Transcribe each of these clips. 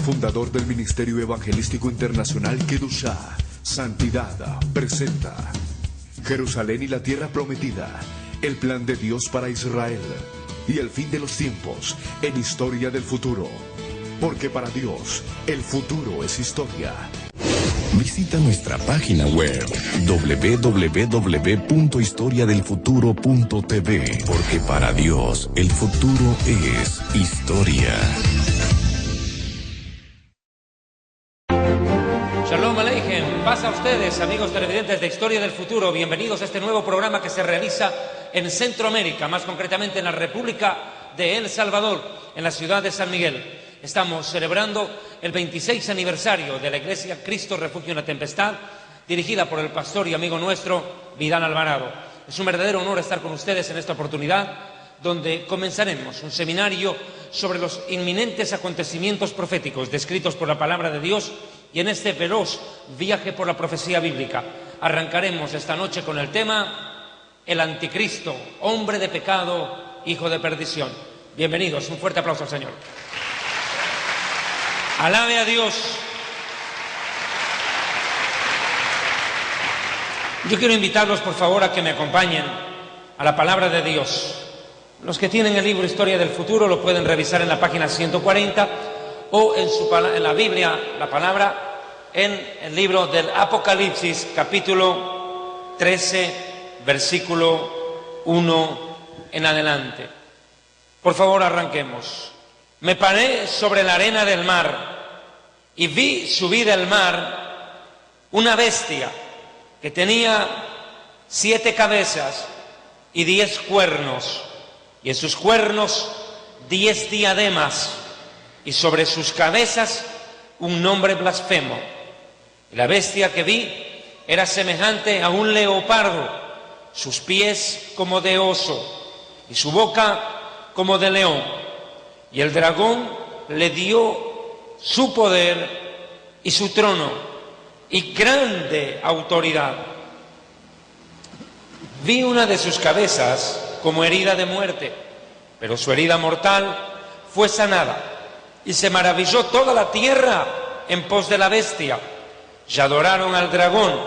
fundador del Ministerio Evangelístico Internacional Kedushá, Santidad, presenta Jerusalén y la Tierra Prometida, el plan de Dios para Israel y el fin de los tiempos en Historia del Futuro. Porque para Dios, el futuro es historia. Visita nuestra página web www.historiadelfuturo.tv, porque para Dios el futuro es historia. Shalom Aleichem, paz a ustedes, amigos televidentes de Historia del Futuro. Bienvenidos a este nuevo programa que se realiza en Centroamérica, más concretamente en la República de El Salvador, en la ciudad de San Miguel. Estamos celebrando el 26 aniversario de la Iglesia Cristo Refugio en la Tempestad, dirigida por el pastor y amigo nuestro, Vidal Alvarado. Es un verdadero honor estar con ustedes en esta oportunidad, donde comenzaremos un seminario sobre los inminentes acontecimientos proféticos descritos por la palabra de Dios, y en este veloz viaje por la profecía bíblica arrancaremos esta noche con el tema el anticristo, hombre de pecado, hijo de perdición. Bienvenidos, un fuerte aplauso al Señor. Alabe a Dios. Yo quiero invitarlos, por favor, a que me acompañen a la palabra de Dios. Los que tienen el libro Historia del Futuro lo pueden revisar en la página 140 o en la Biblia, la palabra, en el libro del Apocalipsis, capítulo 13, versículo 1 en adelante. Por favor, arranquemos. Me paré sobre la arena del mar y vi subir del mar una bestia que tenía 7 cabezas y 10 cuernos, y en sus cuernos 10 diademas, y sobre sus cabezas un nombre blasfemo. Y la bestia que vi era semejante a un leopardo, sus pies como de oso y su boca como de león. Y el dragón le dio su poder y su trono y grande autoridad. Vi una de sus cabezas como herida de muerte, pero su herida mortal fue sanada. Y se maravilló toda la tierra en pos de la bestia. Y adoraron al dragón,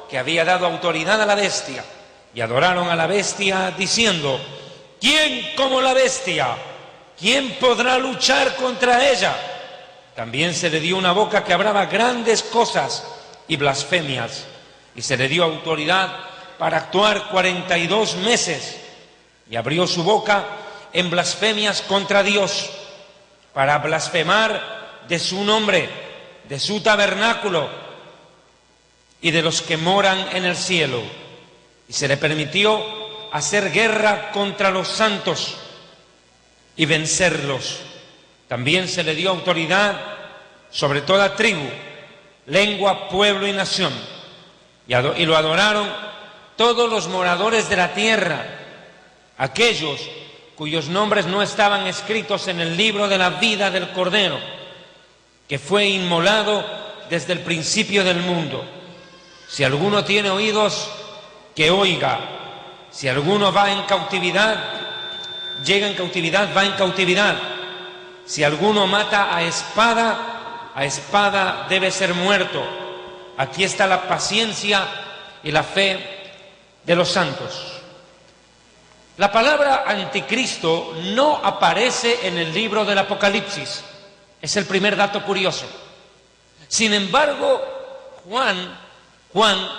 que había dado autoridad a la bestia. Y adoraron a la bestia diciendo: ¿quién como la bestia? ¿Quién podrá luchar contra ella? También se le dio una boca que hablaba grandes cosas y blasfemias, y se le dio autoridad para actuar 42 meses, y abrió su boca en blasfemias contra Dios, para blasfemar de su nombre, de su tabernáculo y de los que moran en el cielo. Y se le permitió hacer guerra contra los santos y vencerlos. También se le dio autoridad sobre toda tribu, lengua, pueblo y nación. Y lo adoraron todos los moradores de la tierra, aquellos cuyos nombres no estaban escritos en el libro de la vida del Cordero, que fue inmolado desde el principio del mundo. Si alguno tiene oídos, que oiga. Si alguno va en cautividad, llega en cautividad, va en cautividad. Si alguno mata a espada debe ser muerto. Aquí está la paciencia y la fe de los santos. La palabra anticristo no aparece en el libro del Apocalipsis. Es el primer dato curioso. Sin embargo, Juan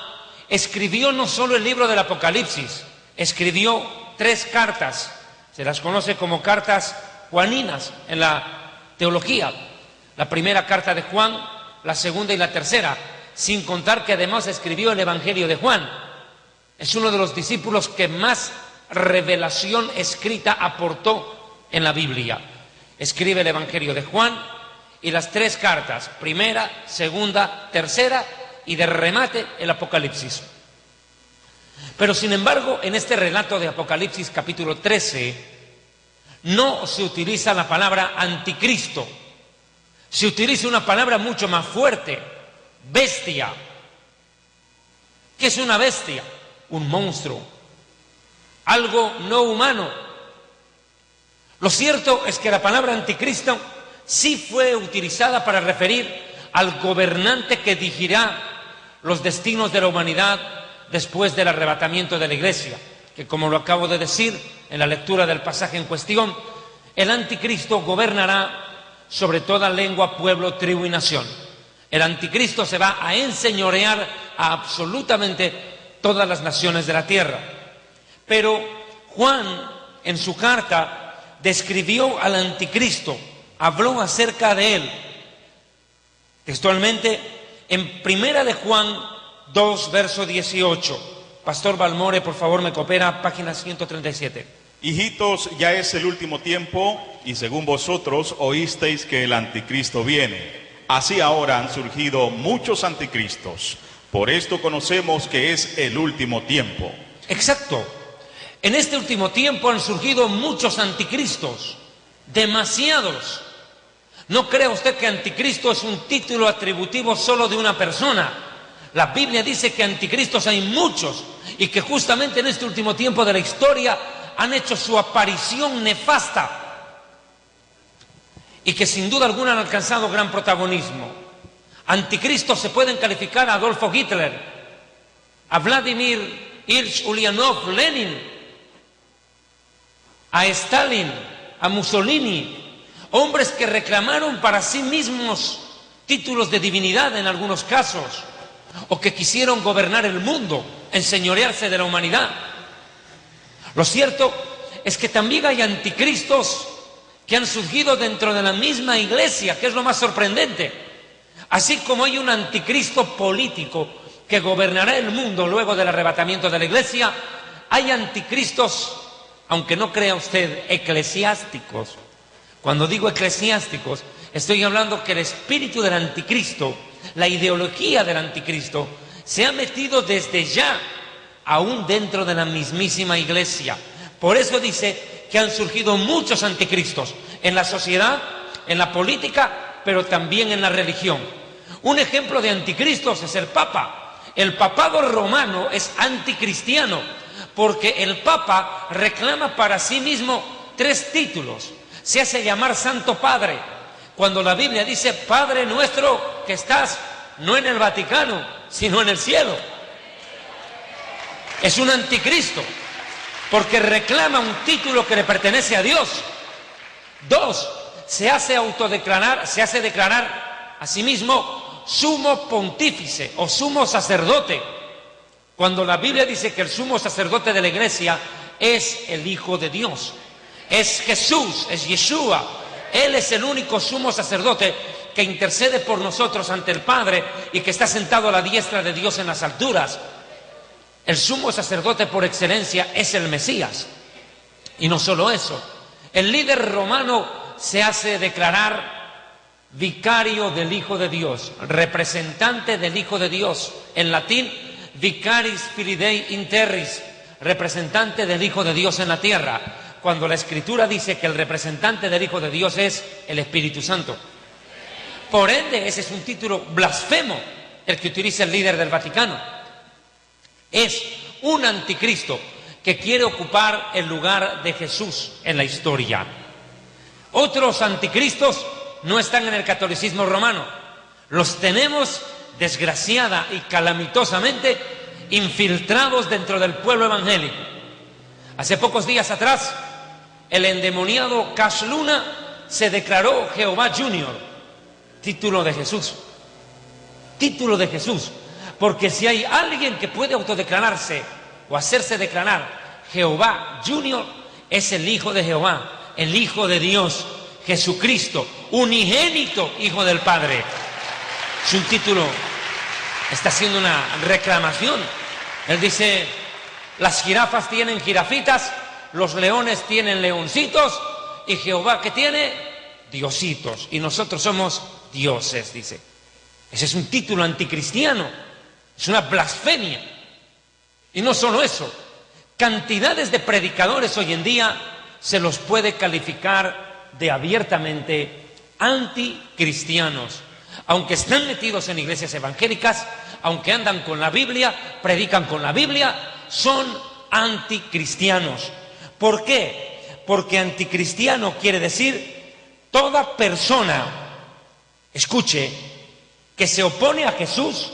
escribió no solo el libro del Apocalipsis, escribió 3 cartas. Se las conoce como cartas juaninas en la teología. La primera carta de Juan, la segunda y la tercera, sin contar que además escribió el Evangelio de Juan. Es uno de los discípulos que más revelación escrita aportó en la Biblia. Escribe el Evangelio de Juan y las 3 cartas, primera, segunda, tercera, y de remate el Apocalipsis. Pero sin embargo, en este relato de Apocalipsis capítulo 13, no se utiliza la palabra anticristo. Se utiliza una palabra mucho más fuerte: bestia. ¿Qué es una bestia? Un monstruo, algo no humano. Lo cierto es que la palabra anticristo sí fue utilizada para referir al gobernante que dirigirá los destinos de la humanidad después del arrebatamiento de la iglesia, que como lo acabo de decir en la lectura del pasaje en cuestión, el anticristo gobernará sobre toda lengua, pueblo, tribu y nación. El anticristo se va a enseñorear a absolutamente todas las naciones de la tierra. Pero Juan, en su carta, describió al anticristo, habló acerca de él. Textualmente, en Primera de Juan 2, verso 18. Pastor Balmore, por favor, me coopera, página 137. Hijitos, ya es el último tiempo, y según vosotros oísteis que el anticristo viene. Así ahora han surgido muchos anticristos. Por esto conocemos que es el último tiempo. Exacto. En este último tiempo han surgido muchos anticristos, demasiados. No crea usted que anticristo es un título atributivo solo de una persona. La Biblia dice que anticristos hay muchos y que justamente en este último tiempo de la historia han hecho su aparición nefasta y que sin duda alguna han alcanzado gran protagonismo. Anticristos se pueden calificar a Adolfo Hitler, a Vladimir Ilich Ulyanov Lenin, a Stalin, a Mussolini, hombres que reclamaron para sí mismos títulos de divinidad en algunos casos, o que quisieron gobernar el mundo, enseñorearse de la humanidad. Lo cierto es que también hay anticristos que han surgido dentro de la misma iglesia, que es lo más sorprendente. Así como hay un anticristo político que gobernará el mundo luego del arrebatamiento de la iglesia, hay anticristos, aunque no crea usted, eclesiásticos. Cuando digo eclesiásticos, estoy hablando que el espíritu del anticristo, la ideología del anticristo, se ha metido desde ya, aún dentro de la mismísima iglesia. Por eso dice que han surgido muchos anticristos en la sociedad, en la política, pero también en la religión. Un ejemplo de anticristos es el Papa. El papado romano es anticristiano, porque el Papa reclama para sí mismo 3 títulos. Se hace llamar Santo Padre, cuando la Biblia dice: Padre nuestro que estás no en el Vaticano, sino en el cielo. Es un anticristo, porque reclama un título que le pertenece a Dios. 2, se hace declarar a sí mismo sumo pontífice o sumo sacerdote, cuando la Biblia dice que el sumo sacerdote de la iglesia es el Hijo de Dios, es Jesús, es Yeshua. Él es el único sumo sacerdote que intercede por nosotros ante el Padre y que está sentado a la diestra de Dios en las alturas. El sumo sacerdote por excelencia es el Mesías. Y no solo eso, el líder romano se hace declarar vicario del Hijo de Dios, representante del Hijo de Dios. En latín, vicaris filii Dei in terris, representante del Hijo de Dios en la tierra, cuando la Escritura dice que el representante del Hijo de Dios es el Espíritu Santo. Por ende, ese es un título blasfemo el que utiliza el líder del Vaticano. Es un anticristo que quiere ocupar el lugar de Jesús en la historia. Otros anticristos no están en el catolicismo romano. Los tenemos, desgraciada y calamitosamente, infiltrados dentro del pueblo evangélico. Hace pocos días atrás, el endemoniado Cash Luna se declaró Jehová Junior, título de Jesús. Título de Jesús. Porque si hay alguien que puede autodeclararse o hacerse declarar Jehová Junior, es el Hijo de Jehová, el Hijo de Dios, Jesucristo, unigénito Hijo del Padre. Es un título, está haciendo una reclamación. Él dice: las jirafas tienen jirafitas, los leones tienen leoncitos, y Jehová, ¿qué tiene? Diositos. Y nosotros somos dioses, dice. Ese es un título anticristiano. Es una blasfemia. Y no solo eso, cantidades de predicadores hoy en día se los puede calificar de abiertamente anticristianos. Aunque están metidos en iglesias evangélicas, aunque andan con la Biblia, predican con la Biblia, son anticristianos. ¿Por qué? Porque anticristiano quiere decir Toda persona, escuche, que se opone a Jesús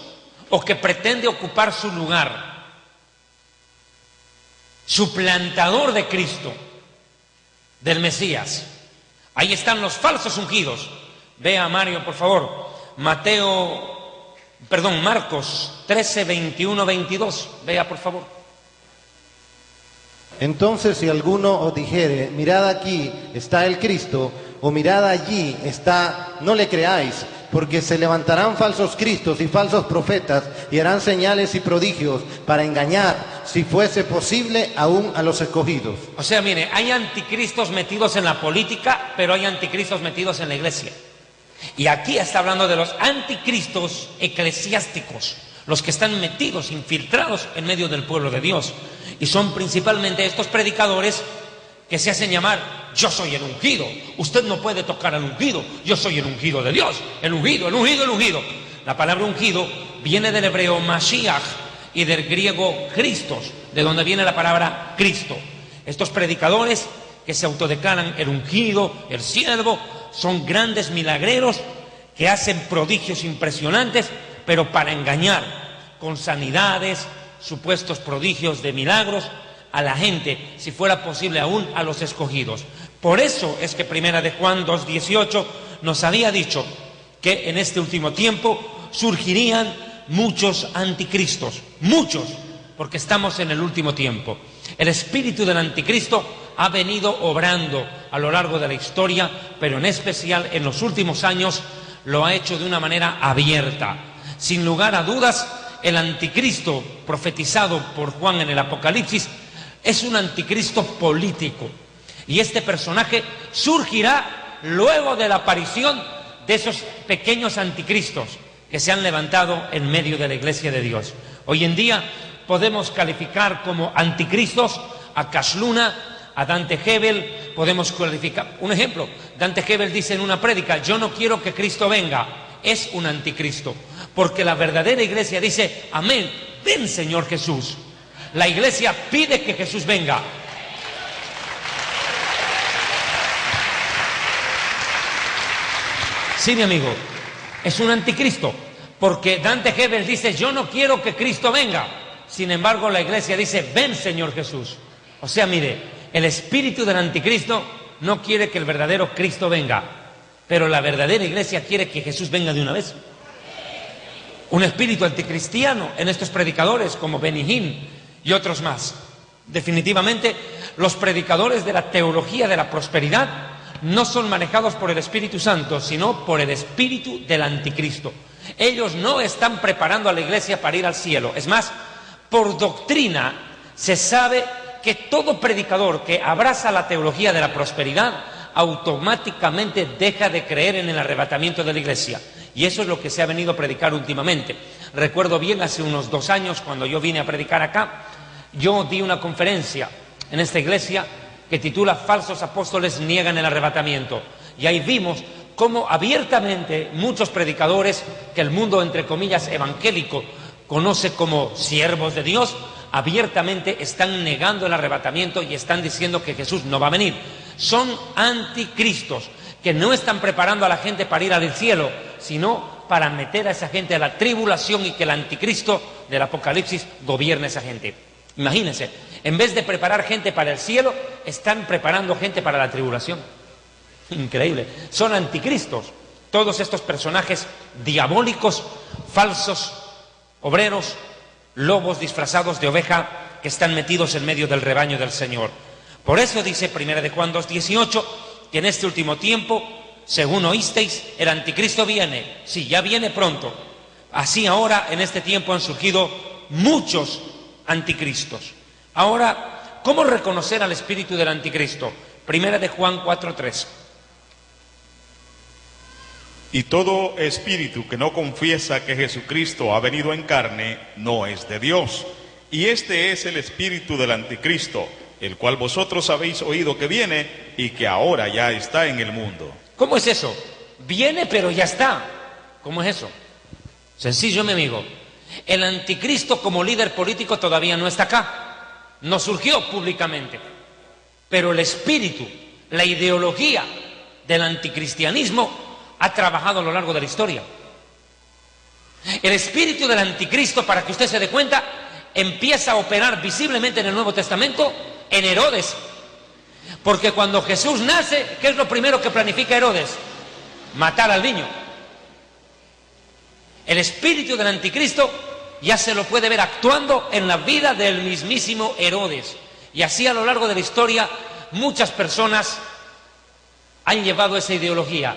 o que pretende ocupar su lugar, suplantador de Cristo, del Mesías. Ahí están los falsos ungidos. Vea, Mario, por favor, Marcos 13, 21, 22. Vea, por favor. Entonces, si alguno os dijere, mirad aquí está el Cristo, o mirad allí está, no le creáis, porque se levantarán falsos cristos y falsos profetas, y harán señales y prodigios para engañar, si fuese posible, aún a los escogidos. O sea, mire, hay anticristos metidos en la política, pero hay anticristos metidos en la iglesia. Y aquí está hablando de los anticristos eclesiásticos, los que están metidos, infiltrados en medio del pueblo de Dios. Y son principalmente estos predicadores que se hacen llamar: yo soy el ungido, usted no puede tocar al ungido, yo soy el ungido de Dios, el ungido, el ungido, el ungido. La palabra ungido viene del hebreo Mashiach y del griego Christos, de donde viene la palabra Cristo. Estos predicadores que se autodeclaran el ungido, el siervo, son grandes milagreros que hacen prodigios impresionantes, pero para engañar, con sanidades, supuestos prodigios de milagros, a la gente, si fuera posible aún a los escogidos. Por eso es que Primera de Juan 2:18 nos había dicho que en este último tiempo surgirían muchos anticristos, muchos, porque estamos en el último tiempo. El espíritu del anticristo ha venido obrando a lo largo de la historia, pero en especial en los últimos años lo ha hecho de una manera abierta. Sin lugar a dudas, el anticristo profetizado por Juan en el Apocalipsis es un anticristo político. Y este personaje surgirá luego de la aparición de esos pequeños anticristos que se han levantado en medio de la iglesia de Dios. Hoy en día podemos calificar como anticristos a Casluna, a Dante Hebel. Podemos calificar, un ejemplo, Dante Hebel dice en una prédica: yo no quiero que Cristo venga. Es un anticristo, porque la verdadera iglesia dice: amén, ven Señor Jesús. La iglesia pide que Jesús venga. Sí, mi amigo, es un anticristo, porque Dante Hebel dice: yo no quiero que Cristo venga. Sin embargo, la iglesia dice: ven Señor Jesús. O sea, mire, el espíritu del anticristo no quiere que el verdadero Cristo venga, pero la verdadera iglesia quiere que Jesús venga de una vez. Un espíritu anticristiano en estos predicadores como Benny Hinn y otros más. Definitivamente, los predicadores de la teología de la prosperidad no son manejados por el Espíritu Santo, sino por el espíritu del anticristo. Ellos no están preparando a la iglesia para ir al cielo. Es más, por doctrina se sabe que todo predicador que abraza la teología de la prosperidad automáticamente deja de creer en el arrebatamiento de la iglesia. Y eso es lo que se ha venido a predicar últimamente. Recuerdo bien, hace unos 2 años, cuando yo vine a predicar acá, yo di una conferencia en esta iglesia que titula Falsos apóstoles niegan el arrebatamiento. Y ahí vimos cómo abiertamente muchos predicadores que el mundo, entre comillas, evangélico conoce como siervos de Dios, abiertamente están negando el arrebatamiento y están diciendo que Jesús no va a venir. Son anticristos que no están preparando a la gente para ir al cielo, sino para meter a esa gente a la tribulación y que el anticristo del Apocalipsis gobierne a esa gente. Imagínense, en vez de preparar gente para el cielo, están preparando gente para la tribulación. Increíble. Son anticristos todos estos personajes diabólicos, falsos obreros, lobos disfrazados de oveja, que están metidos en medio del rebaño del Señor. Por eso dice 1 de Juan 2:18 que en este último tiempo, según oísteis, el anticristo viene. Sí, ya viene pronto. Así ahora en este tiempo han surgido muchos anticristos. Ahora, ¿cómo reconocer al espíritu del anticristo? 1 de Juan 4:3. Y todo espíritu que no confiesa que Jesucristo ha venido en carne no es de Dios. Y este es el espíritu del anticristo, el cual vosotros habéis oído que viene y que ahora ya está en el mundo. ¿Cómo es eso? Viene pero ya está. ¿Cómo es eso? Sencillo, mi amigo. El anticristo como líder político todavía no está acá. No surgió públicamente. Pero el espíritu, la ideología del anticristianismo ha trabajado a lo largo de la historia. El espíritu del anticristo, para que usted se dé cuenta, empieza a operar visiblemente en el Nuevo Testamento en Herodes. Porque cuando Jesús nace, ¿qué es lo primero que planifica Herodes? Matar al niño. El espíritu del anticristo ya se lo puede ver actuando en la vida del mismísimo Herodes. Y así a lo largo de la historia muchas personas han llevado esa ideología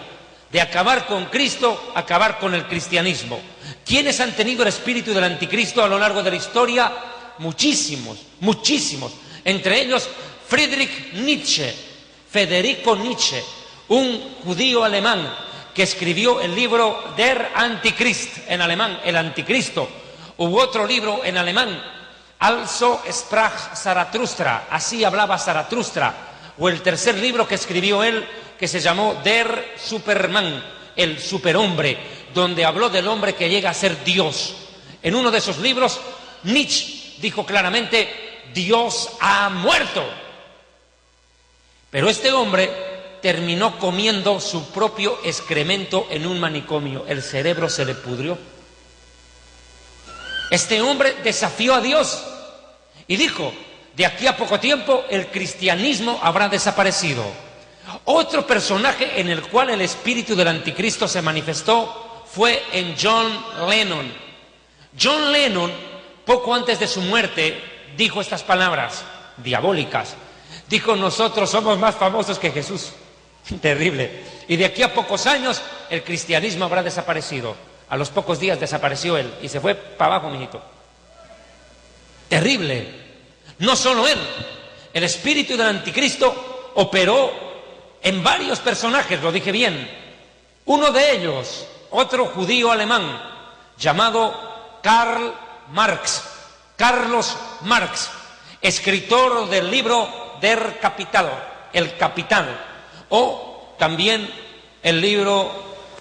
de acabar con Cristo, acabar con el cristianismo. ¿Quiénes han tenido el espíritu del anticristo a lo largo de la historia? Muchísimos, muchísimos. Entre ellos Friedrich Nietzsche, Federico Nietzsche, un judío alemán que escribió el libro Der Antichrist, en alemán, el anticristo. Hubo otro libro en alemán, Also sprach Zarathustra, así hablaba Zarathustra. O el tercer libro que escribió él, que se llamó Der Superman, el superhombre, donde habló del hombre que llega a ser Dios. En uno de esos libros, Nietzsche dijo claramente: Dios ha muerto. Pero este hombre terminó comiendo su propio excremento en un manicomio. El cerebro se le pudrió. Este hombre desafió a Dios y dijo: de aquí a poco tiempo el cristianismo habrá desaparecido. Otro personaje en el cual el espíritu del anticristo se manifestó fue en John Lennon. John Lennon, poco antes de su muerte, dijo estas palabras diabólicas. Dijo: nosotros somos más famosos que Jesús. Terrible. Y de aquí a pocos años el cristianismo habrá desaparecido. A los pocos días desapareció él y se fue para abajo, mijito. Terrible. No solo él, el espíritu del anticristo operó en varios personajes, lo dije bien. Uno de ellos, otro judío alemán, llamado Karl Marx, Carlos Marx, escritor del libro Der Kapital, El Capital, o también el libro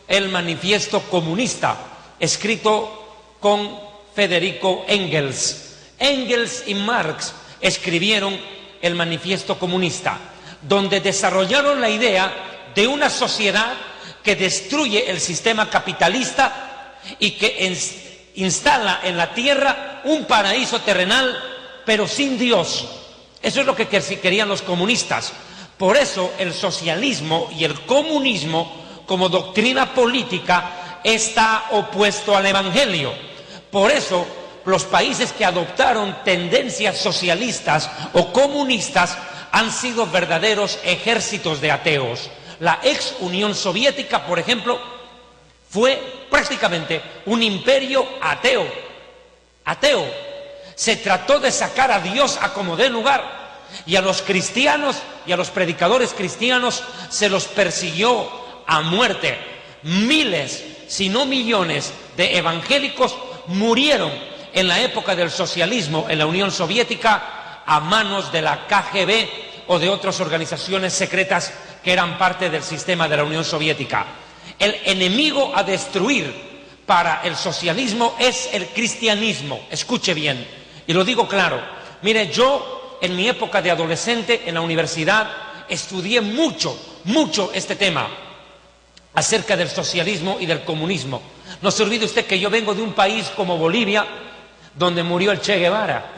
El Manifiesto Comunista, escrito con Federico Engels. Engels y Marx escribieron el Manifiesto Comunista, donde desarrollaron la idea de una sociedad que destruye el sistema capitalista y que instala en la tierra un paraíso terrenal, pero sin Dios. Eso es lo que querían los comunistas. Por eso el socialismo y el comunismo, como doctrina política, está opuesto al evangelio. Por eso los países que adoptaron tendencias socialistas o comunistas han sido verdaderos ejércitos de ateos. La ex Unión Soviética, por ejemplo, fue prácticamente un imperio ateo. Ateo. Se trató de sacar a Dios a como dé lugar. Y a los cristianos y a los predicadores cristianos se los persiguió a muerte. Miles, si no millones, de evangélicos murieron en la época del socialismo en la Unión Soviética a manos de la KGB o de otras organizaciones secretas que eran parte del sistema de la Unión Soviética. El enemigo a destruir para el socialismo es el cristianismo. Escuche bien, y lo digo claro. Mire, yo en mi época de adolescente en la universidad estudié mucho este tema acerca del socialismo y del comunismo. No se olvide usted que yo vengo de un país como Bolivia, donde murió el Che Guevara.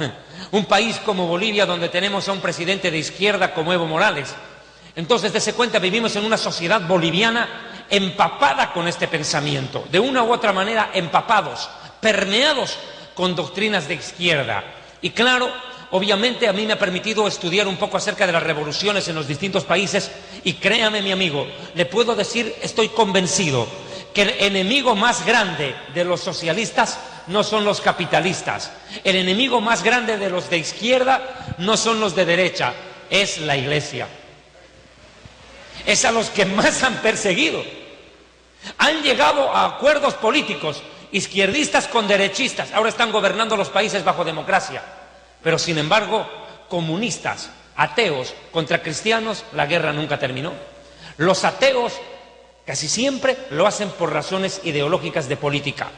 Un país como Bolivia, donde tenemos a un presidente de izquierda como Evo Morales. Entonces, dése cuenta, vivimos en una sociedad boliviana empapada con este pensamiento, de una u otra manera empapados, permeados con doctrinas de izquierda. Y claro, obviamente a mí me ha permitido estudiar un poco acerca de las revoluciones en los distintos países y créame, mi amigo, le puedo decir, estoy convencido que el enemigo más grande de los socialistas no son los capitalistas. El enemigo más grande de los de izquierda no son los de derecha, es la Iglesia. Es a los que más han perseguido. Han llegado a acuerdos políticos, izquierdistas con derechistas. Ahora están gobernando los países bajo democracia. Pero sin embargo, comunistas, ateos contra cristianos, la guerra nunca terminó. Los ateos casi siempre lo hacen por razones ideológicas de política.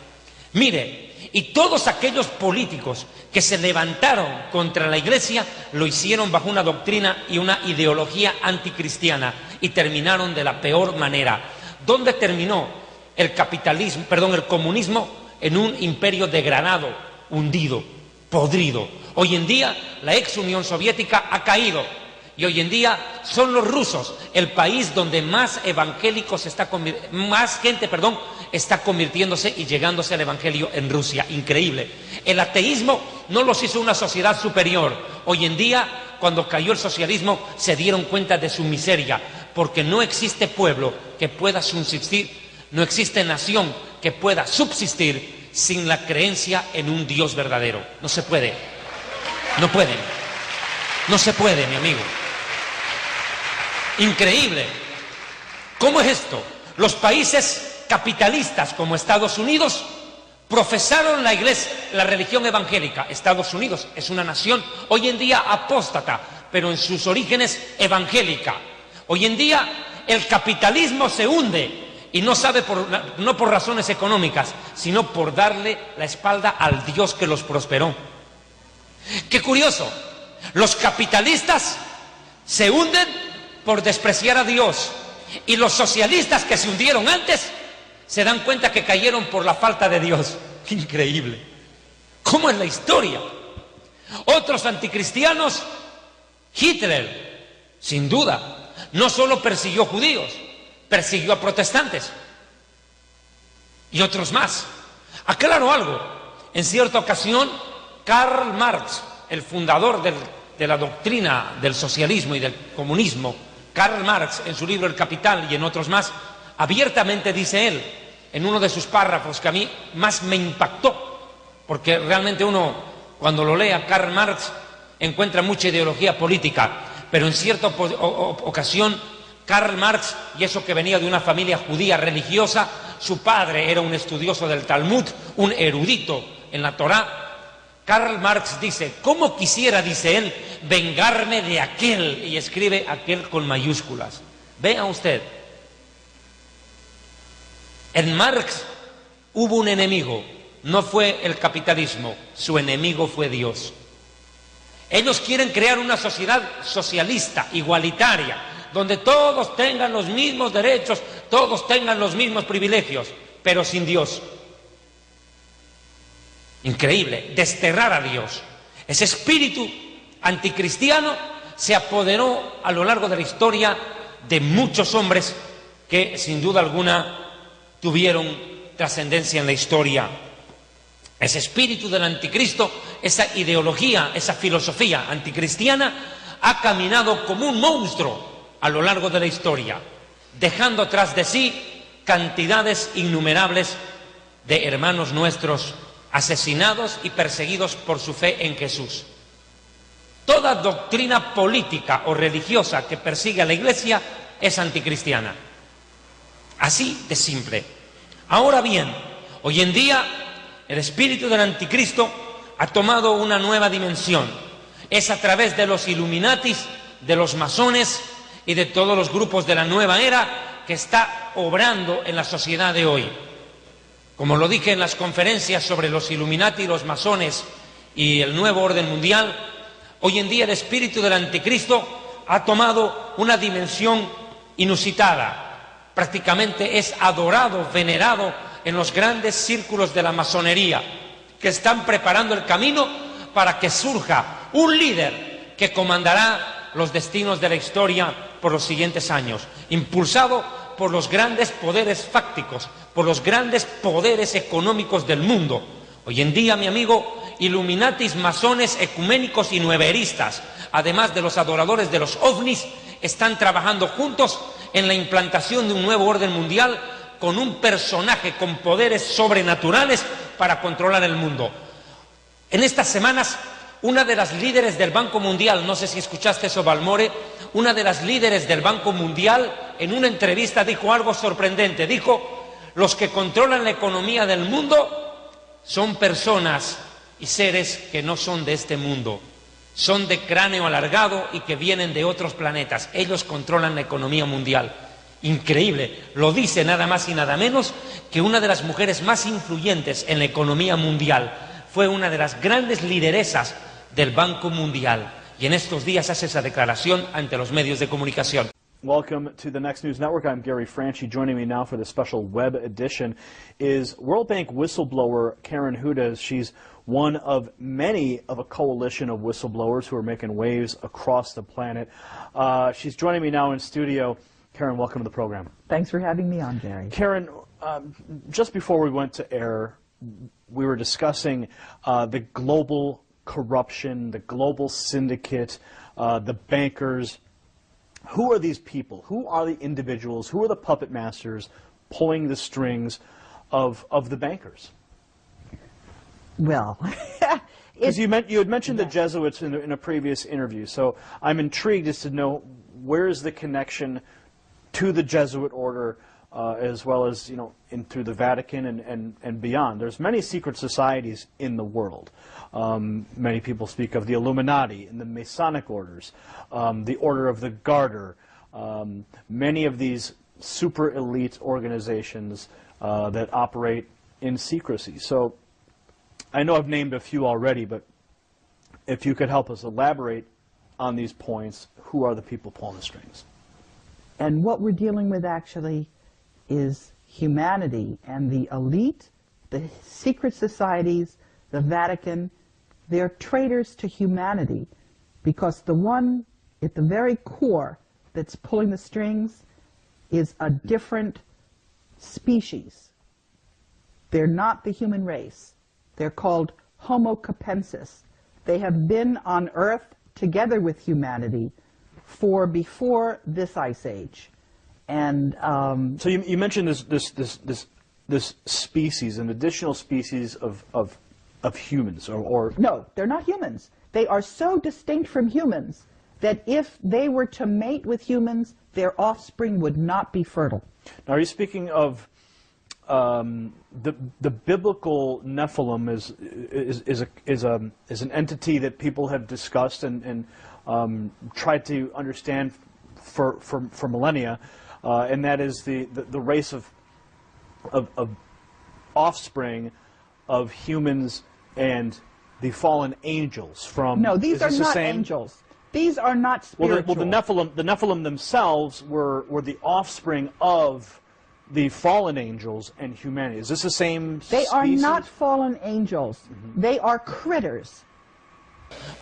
Mire, Y todos aquellos políticos que se levantaron contra la Iglesia lo hicieron bajo una doctrina y una ideología anticristiana y terminaron de la peor manera. ¿Dónde terminó el comunismo? En un imperio degradado, hundido, podrido. Hoy en día la ex Unión Soviética ha caído y hoy en día son los rusos el país donde más evangélicos más gente está convirtiéndose y llegándose al evangelio en Rusia. Increíble. El ateísmo no los hizo una sociedad superior. Hoy en día, cuando cayó el socialismo, se dieron cuenta de su miseria, porque no existe pueblo que pueda subsistir, no existe nación que pueda subsistir sin la creencia en un Dios verdadero. No se puede. No pueden. No se puede, mi amigo. Increíble. ¿Cómo es esto? Los países capitalistas como Estados Unidos profesaron la religión evangélica. Estados Unidos es una nación hoy en día apóstata, pero en sus orígenes evangélica. Hoy en día el capitalismo se hunde y no por razones económicas, sino por darle la espalda al Dios que los prosperó. Qué curioso, los capitalistas se hunden por despreciar a Dios y los socialistas que se hundieron antes se dan cuenta que cayeron por la falta de Dios. ¡Qué increíble! ¿Cómo es la historia? Otros anticristianos, Hitler, sin duda, no solo persiguió judíos, persiguió a protestantes y otros más. Aclaro algo, en cierta ocasión Karl Marx, el fundador de la doctrina del socialismo y del comunismo, Karl Marx, en su libro El Capital y en otros más, abiertamente dice él, en uno de sus párrafos que a mí más me impactó, porque realmente uno, cuando lo lee a Karl Marx, encuentra mucha ideología política, pero en cierta ocasión, Karl Marx, y eso que venía de una familia judía religiosa, su padre era un estudioso del Talmud, un erudito en la Torá. Karl Marx dice, ¿cómo quisiera, dice él, vengarme de aquel? Y escribe aquel con mayúsculas. Vea usted, en Marx hubo un enemigo, no fue el capitalismo, su enemigo fue Dios. Ellos quieren crear una sociedad socialista, igualitaria, donde todos tengan los mismos derechos, todos tengan los mismos privilegios, pero sin Dios. Increíble, desterrar a Dios. Ese espíritu anticristiano se apoderó a lo largo de la historia de muchos hombres que sin duda alguna tuvieron trascendencia en la historia. Ese espíritu del anticristo, esa ideología, esa filosofía anticristiana ha caminado como un monstruo a lo largo de la historia, dejando tras de sí cantidades innumerables de hermanos nuestros asesinados y perseguidos por su fe en Jesús. Toda doctrina política o religiosa que persigue a la Iglesia es anticristiana. Así de simple. Ahora bien, hoy en día el espíritu del anticristo ha tomado una nueva dimensión. Es a través de los Illuminatis, de los masones y de todos los grupos de la nueva era que está obrando en la sociedad de hoy. Como lo dije en las conferencias sobre los Illuminati, los masones y el nuevo orden mundial, hoy en día el espíritu del anticristo ha tomado una dimensión inusitada. Prácticamente es adorado, venerado en los grandes círculos de la masonería, que están preparando el camino para que surja un líder que comandará los destinos de la historia por los siguientes años, impulsado por los grandes poderes fácticos, por los grandes poderes económicos del mundo. Hoy en día, mi amigo, Illuminatis, masones, ecuménicos y nueveristas, además de los adoradores de los ovnis, están trabajando juntos en la implantación de un nuevo orden mundial con un personaje con poderes sobrenaturales para controlar el mundo. En estas semanas, una de las líderes del Banco Mundial, no sé si escuchaste eso, Balmore, una de las líderes del Banco Mundial en una entrevista dijo algo sorprendente. Dijo, los que controlan la economía del mundo son personas y seres que no son de este mundo, son de cráneo alargado y que vienen de otros planetas. Ellos controlan la economía mundial. Increíble, lo dice nada más y nada menos que una de las mujeres más influyentes en la economía mundial. Fue una de las grandes lideresas del Banco Mundial y en estos días hace esa declaración ante los medios de comunicación. Welcome to the Next News Network. I'm Gary Franchi. Joining me now for the special web edition is World Bank whistleblower Karen Hudes. She's one of many of a coalition of whistleblowers who are making waves across the planet. She's joining me now in studio. Karen, welcome to the program. Thanks for having me on, Gary. Karen, just before we went to air, we were discussing the global corruption, the global syndicate, the bankers. Who are these people? Who are the individuals? Who are the puppet masters pulling the strings of the bankers? Well, because you had mentioned the Jesuits in a previous interview, so I'm intrigued as to know where is the connection to the Jesuit order, as well as through the Vatican and beyond. There's many secret societies in the world. Many people speak of the Illuminati and the Masonic orders, the Order of the Garter, many of these super elite organizations that operate in secrecy. So I know I've named a few already, but if you could help us elaborate on these points, who are the people pulling the strings? And what we're dealing with actually is humanity and the elite, the secret societies, the Vatican. They're traitors to humanity, because the one at the very core that's pulling the strings is a different species. They're not the human race. They're called Homo capensis. They have been on Earth together with humanity for before this ice age. And so you mentioned this species, an additional species of humans, or no, they're not humans. They are so distinct from humans that if they were to mate with humans, their offspring would not be fertile. Now, are you speaking of the biblical Nephilim is an entity that people have discussed and tried to understand for millennia, and that is the race of offspring of humans and the fallen angels from... No, these are not angels. These are not spiritual. Well, the Nephilim themselves were the offspring of the fallen angels and humanity. Is this the same They species? are not fallen angels. They are critters.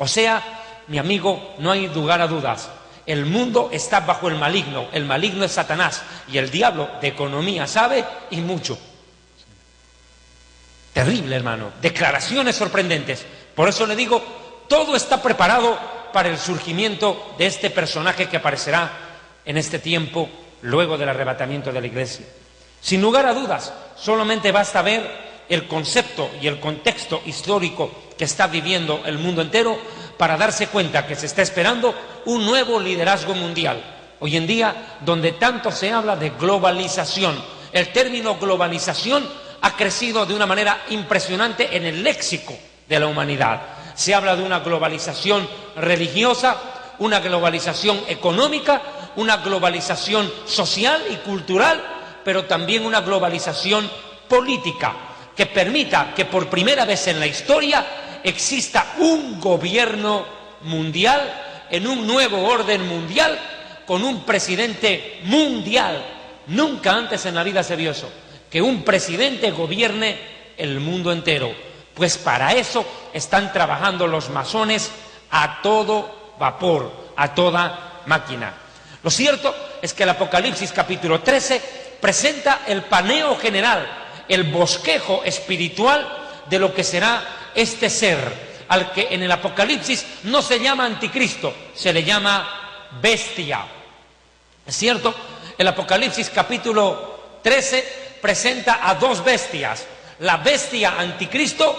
O sea, mi amigo, no hay lugar a dudas. El mundo está bajo el maligno es Satanás, y el diablo de economía sabe y mucho. Terrible, hermano, declaraciones sorprendentes. Por eso le digo, todo está preparado para el surgimiento de este personaje que aparecerá en este tiempo, luego del arrebatamiento de la iglesia. Sin lugar a dudas, solamente basta ver el concepto y el contexto histórico que está viviendo el mundo entero para darse cuenta que se está esperando un nuevo liderazgo mundial. Hoy en día, donde tanto se habla de globalización, el término globalización ha crecido de una manera impresionante en el léxico de la humanidad. Se habla de una globalización religiosa, una globalización económica, una globalización social y cultural, pero también una globalización política que permita que por primera vez en la historia exista un gobierno mundial en un nuevo orden mundial con un presidente mundial. Nunca antes en la vida se vio eso, que un presidente gobierne el mundo entero. Pues para eso están trabajando los masones a todo vapor, a toda máquina. Lo cierto es que el Apocalipsis capítulo 13 presenta el paneo general, el bosquejo espiritual de lo que será este ser, al que en el Apocalipsis no se llama anticristo, se le llama bestia. ¿Es cierto? El Apocalipsis capítulo 13 presenta a dos bestias, la bestia anticristo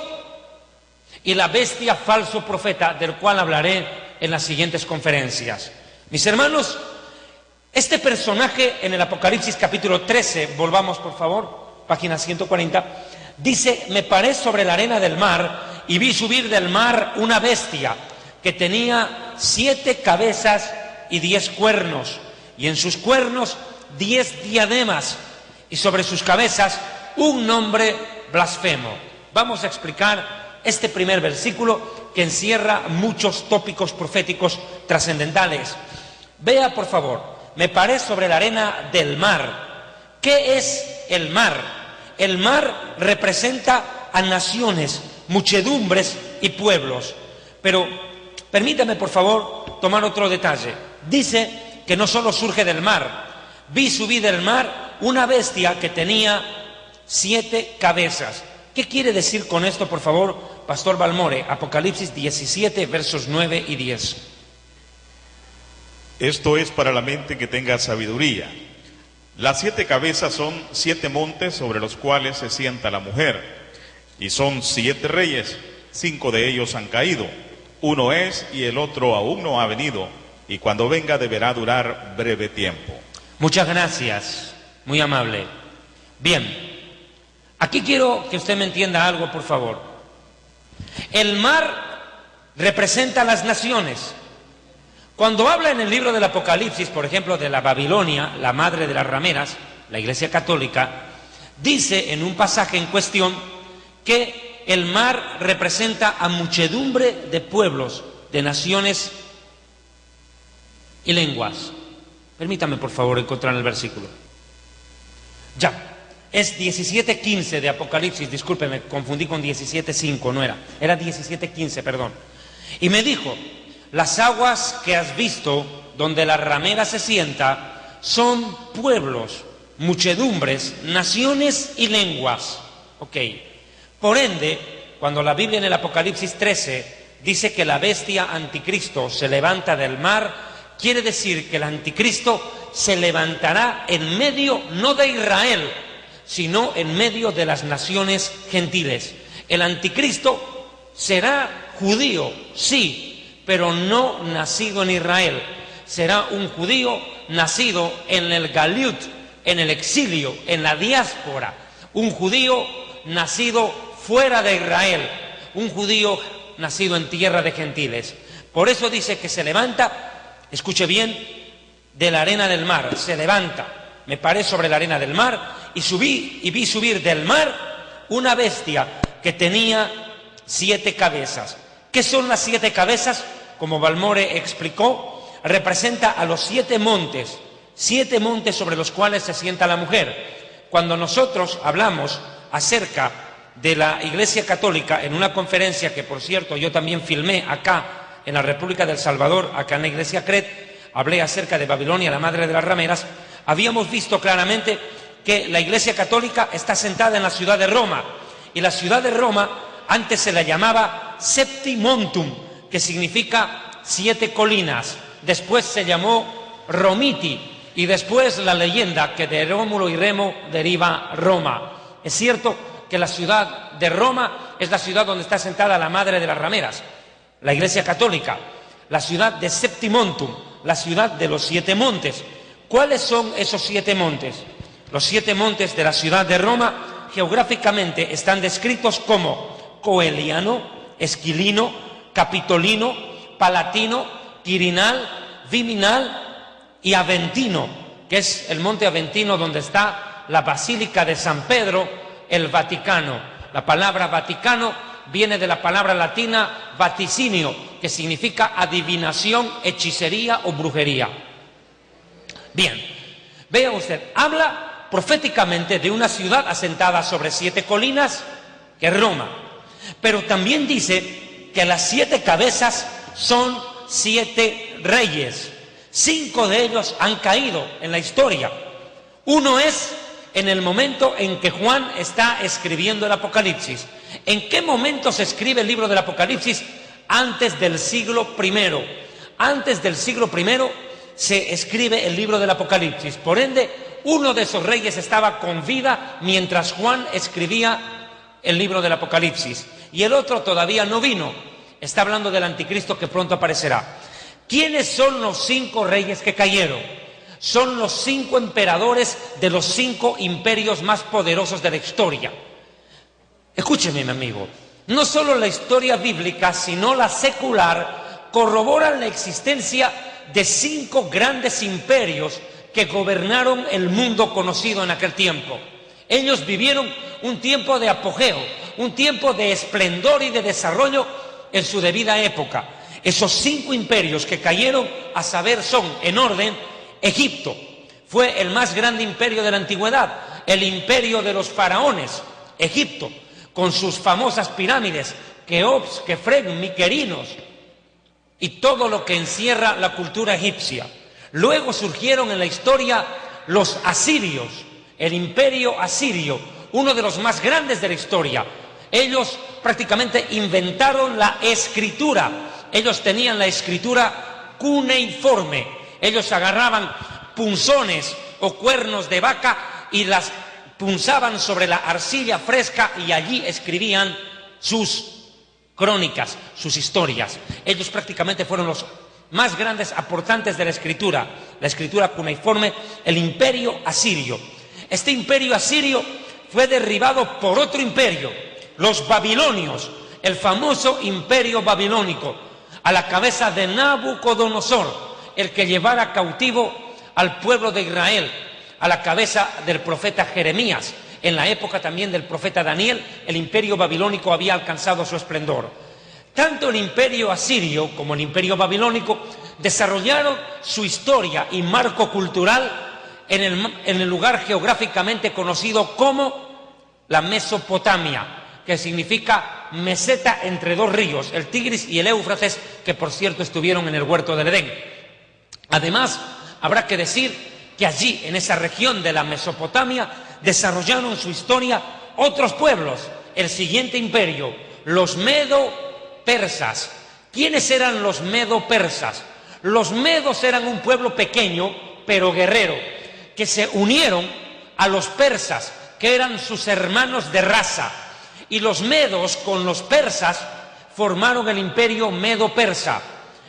y la bestia falso profeta, del cual hablaré en las siguientes conferencias. Mis hermanos, este personaje en el Apocalipsis capítulo 13, volvamos por favor, página 140, dice: me paré sobre la arena del mar y vi subir del mar una bestia que tenía 7 cabezas y 10 cuernos, y en sus cuernos 10 diademas y sobre sus cabezas un nombre blasfemo. Vamos a explicar este primer versículo que encierra muchos tópicos proféticos trascendentales. Vea, por favor, me paré sobre la arena del mar. ¿Qué es el mar? El mar representa a naciones, muchedumbres y pueblos. Pero permítame, por favor, tomar otro detalle. Dice que no solo surge del mar. Vi subir del mar una bestia que tenía 7 cabezas. ¿Qué quiere decir con esto, por favor, Pastor Balmore? Apocalipsis 17, versos 9 y 10. Esto es para la mente que tenga sabiduría. Las 7 cabezas son 7 montes sobre los cuales se sienta la mujer, y son 7 reyes, 5 de ellos han caído, uno es y el otro aún no ha venido, y cuando venga deberá durar breve tiempo. Muchas gracias, muy amable. Bien, aquí quiero que usted me entienda algo, por favor. El mar representa a las naciones. Cuando habla en el libro del Apocalipsis, por ejemplo, de la Babilonia, la madre de las rameras, la Iglesia Católica, dice en un pasaje en cuestión que el mar representa a muchedumbre de pueblos, de naciones y lenguas. Permítame, por favor, encontrar el versículo. Ya, es 17:15 de Apocalipsis, discúlpeme, confundí con 17:5, no era 17:15, perdón. Y me dijo: las aguas que has visto, donde la ramera se sienta, son pueblos, muchedumbres, naciones y lenguas. Ok. Por ende, cuando la Biblia en el Apocalipsis 13 dice que la bestia anticristo se levanta del mar, quiere decir que el anticristo se levantará en medio no de Israel, sino en medio de las naciones gentiles. El anticristo será judío, sí, pero no nacido en Israel. Será un judío nacido en el Galiut, en el exilio, en la diáspora. Un judío nacido fuera de Israel. Un judío nacido en tierra de gentiles. Por eso dice que se levanta, escuche bien, de la arena del mar. Se levanta. Me paré sobre la arena del mar y vi subir del mar una bestia que tenía 7 cabezas. ¿Qué son las 7 cabezas? Como Balmore explicó, representa a los 7 montes sobre los cuales se sienta la mujer. Cuando nosotros hablamos acerca de la Iglesia Católica en una conferencia que, por cierto, yo también filmé acá en la República del Salvador, acá en la Iglesia CRET, hablé acerca de Babilonia, la madre de las rameras, habíamos visto claramente que la Iglesia Católica está sentada en la ciudad de Roma, y la ciudad de Roma antes se la llamaba Septimontum, que significa 7 colinas. Después se llamó Romiti, y después la leyenda que de Rómulo y Remo deriva Roma. Es cierto que la ciudad de Roma es la ciudad donde está sentada la madre de las rameras, la Iglesia Católica. La ciudad de Septimontum, la ciudad de los 7 montes. ¿Cuáles son esos 7 montes? Los 7 montes de la ciudad de Roma geográficamente están descritos como Coeliano, Esquilino, Capitolino, Palatino, Quirinal, Viminal y Aventino, que es el monte Aventino donde está la Basílica de San Pedro, el Vaticano. La palabra Vaticano viene de la palabra latina vaticinio, que significa adivinación, hechicería o brujería. Bien, vea usted, habla proféticamente de una ciudad asentada sobre 7 colinas, que es Roma, pero también dice que las 7 cabezas son 7 reyes. 5 de ellos han caído en la historia. Uno es en el momento en que Juan está escribiendo el Apocalipsis. ¿En qué momento se escribe el libro del Apocalipsis? Antes del siglo I. Antes del siglo I se escribe el libro del Apocalipsis. Por ende, uno de esos reyes estaba con vida mientras Juan escribía el libro del Apocalipsis, y el otro todavía no vino. Está hablando del anticristo que pronto aparecerá. ¿Quiénes son los 5 reyes que cayeron? Son los 5 emperadores de los 5 imperios más poderosos de la historia. Escúcheme, mi amigo, no solo la historia bíblica, sino la secular, corroboran la existencia de 5 grandes imperios que gobernaron el mundo conocido en aquel tiempo. Ellos vivieron un tiempo de apogeo, un tiempo de esplendor y de desarrollo en su debida época. Esos 5 imperios que cayeron, a saber, son, en orden: Egipto fue el más grande imperio de la antigüedad, el imperio de los faraones, Egipto, con sus famosas pirámides, Keops, Kefren, Miquerinos, y todo lo que encierra la cultura egipcia. Luego surgieron en la historia los asirios, el imperio asirio, uno de los más grandes de la historia. Ellos prácticamente inventaron la escritura. Ellos tenían la escritura cuneiforme. Ellos agarraban punzones o cuernos de vaca y las punzaban sobre la arcilla fresca y allí escribían sus crónicas, sus historias. Ellos prácticamente fueron los más grandes aportantes de la escritura cuneiforme, el imperio asirio. Este imperio asirio fue derribado por otro imperio, los babilonios, el famoso imperio babilónico, a la cabeza de Nabucodonosor, el que llevara cautivo al pueblo de Israel, a la cabeza del profeta Jeremías. En la época también del profeta Daniel, el imperio babilónico había alcanzado su esplendor. Tanto el imperio asirio como el imperio babilónico desarrollaron su historia y marco cultural en el lugar geográficamente conocido como la Mesopotamia, que significa meseta entre 2 ríos, el Tigris y el Éufrates, que por cierto estuvieron en el huerto del Edén. Además, habrá que decir que allí, en esa región de la Mesopotamia, desarrollaron su historia otros pueblos. El siguiente imperio, los medo-persas. ¿Quiénes eran los medo-persas? Los medos eran un pueblo pequeño, pero guerrero, que se unieron a los persas, que eran sus hermanos de raza. Y los medos con los persas formaron el imperio medo-persa.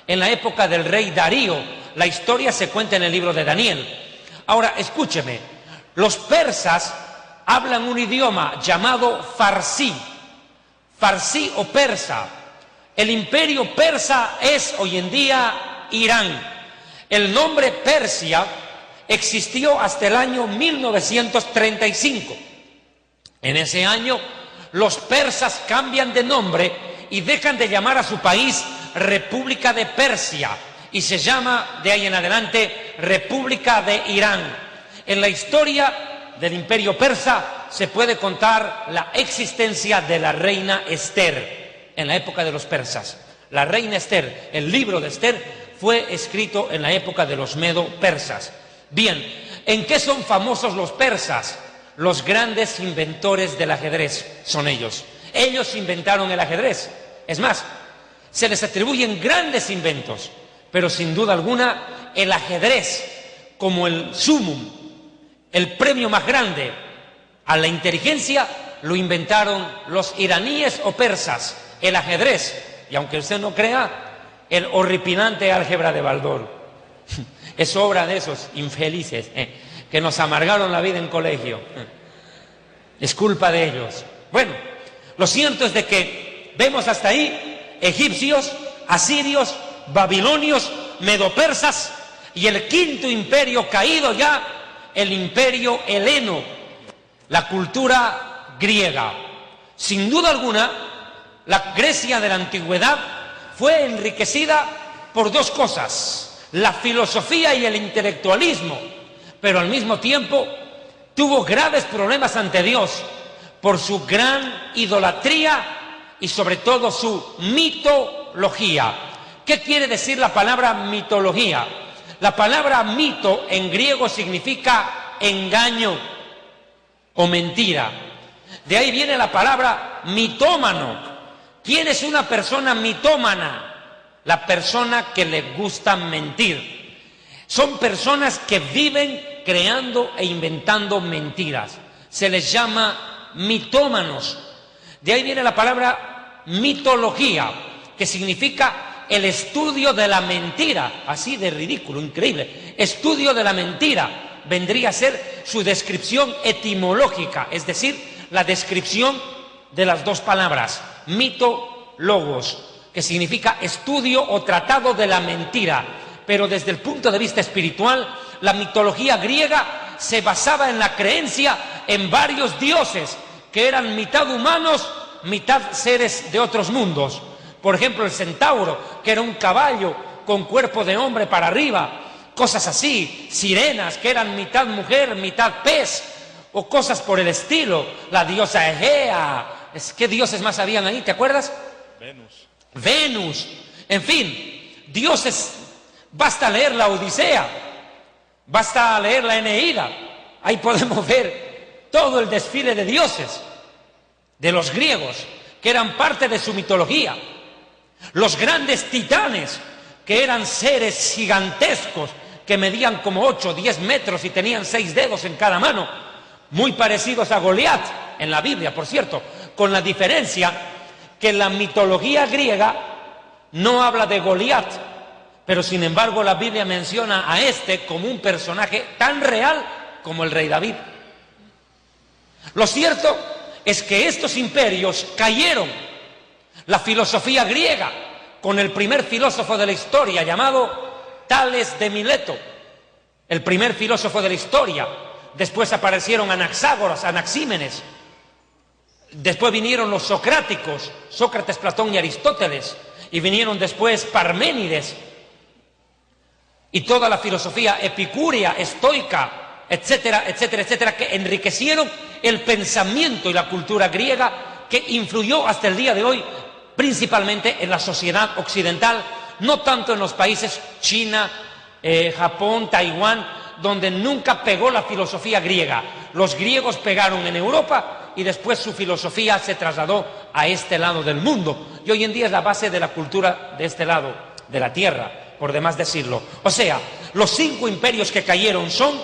En la época del rey Darío, la historia se cuenta en el libro de Daniel. Ahora, escúcheme, los persas hablan un idioma llamado farsí o persa. El imperio persa es hoy en día Irán. El nombre Persia existió hasta el año 1935. En ese año, los persas cambian de nombre y dejan de llamar a su país República de Persia y se llama de ahí en adelante República de Irán. En la historia del imperio persa se puede contar la existencia de la reina Esther en la época de los persas. La reina Esther, el libro de Esther, fue escrito en la época de los medo-persas. Bien, ¿en qué son famosos los persas? Los grandes inventores del ajedrez son ellos. Ellos inventaron el ajedrez. Es más, se les atribuyen grandes inventos, pero sin duda alguna el ajedrez, como el sumum, el premio más grande a la inteligencia, lo inventaron los iraníes o persas, el ajedrez, y aunque usted no crea, el horripilante álgebra de Baldor. Es obra de esos infelices que nos amargaron la vida en colegio. Es culpa de ellos. Bueno, lo cierto es de que vemos hasta ahí egipcios, asirios, babilonios, medopersas y el quinto imperio caído ya, el imperio heleno, la cultura griega. Sin duda alguna, la Grecia de la antigüedad fue enriquecida por 2 cosas: la filosofía y el intelectualismo, pero al mismo tiempo tuvo graves problemas ante Dios por su gran idolatría y sobre todo su mitología. ¿Qué quiere decir la palabra mitología? La palabra mito en griego significa engaño o mentira. De ahí viene la palabra mitómano. ¿Quién es una persona mitómana? La persona que le gusta mentir. Son personas que viven creando e inventando mentiras. Se les llama mitómanos. De ahí viene la palabra mitología, que significa el estudio de la mentira. Así de ridículo, increíble. Estudio de la mentira vendría a ser su descripción etimológica, es decir, la descripción de las 2 palabras, mito, logos, que significa estudio o tratado de la mentira. Pero desde el punto de vista espiritual la mitología griega se basaba en la creencia en varios dioses que eran mitad humanos, mitad seres de otros mundos. Por ejemplo, el centauro, que era un caballo con cuerpo de hombre para arriba, cosas así. Sirenas, que eran mitad mujer, mitad pez, o cosas por el estilo. La diosa Egea. ¿Qué dioses más habían ahí? ¿Te acuerdas? Venus. En fin, dioses. Basta leer la Odisea, basta leer la Eneida. Ahí podemos ver todo el desfile de dioses de los griegos, que eran parte de su mitología. Los grandes titanes, que eran seres gigantescos, que medían como 8 o 10 metros y tenían 6 dedos en cada mano, muy parecidos a Goliat, en la Biblia, por cierto, con la diferencia que la mitología griega no habla de Goliat, pero sin embargo la Biblia menciona a este como un personaje tan real como el rey David. Lo cierto es que estos imperios cayeron. La filosofía griega, con el primer filósofo de la historia llamado Tales de Mileto, el primer filósofo de la historia. Después aparecieron Anaxágoras, Anaxímenes. Después vinieron los socráticos, Sócrates, Platón y Aristóteles. Y vinieron después Parménides. Y toda la filosofía epicúrea, estoica, etcétera, etcétera, etcétera, que enriquecieron el pensamiento y la cultura griega, que influyó hasta el día de hoy principalmente en la sociedad occidental, no tanto en los países China, Japón, Taiwán, donde nunca pegó la filosofía griega. Los griegos pegaron en Europa y después su filosofía se trasladó a este lado del mundo. Y hoy en día es la base de la cultura de este lado de la tierra, por demás decirlo. O sea, los 5 imperios que cayeron son,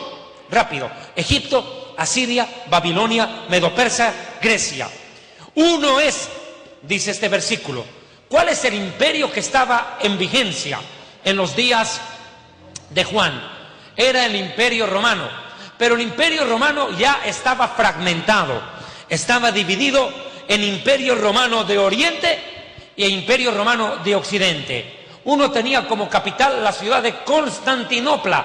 rápido, Egipto, Asiria, Babilonia, Medo-Persa, Grecia. Uno es, dice este versículo, ¿cuál es el imperio que estaba en vigencia en los días de Juan? Era el Imperio Romano, pero el Imperio Romano ya estaba fragmentado, estaba dividido en Imperio Romano de Oriente e Imperio Romano de Occidente. Uno tenía como capital la ciudad de Constantinopla,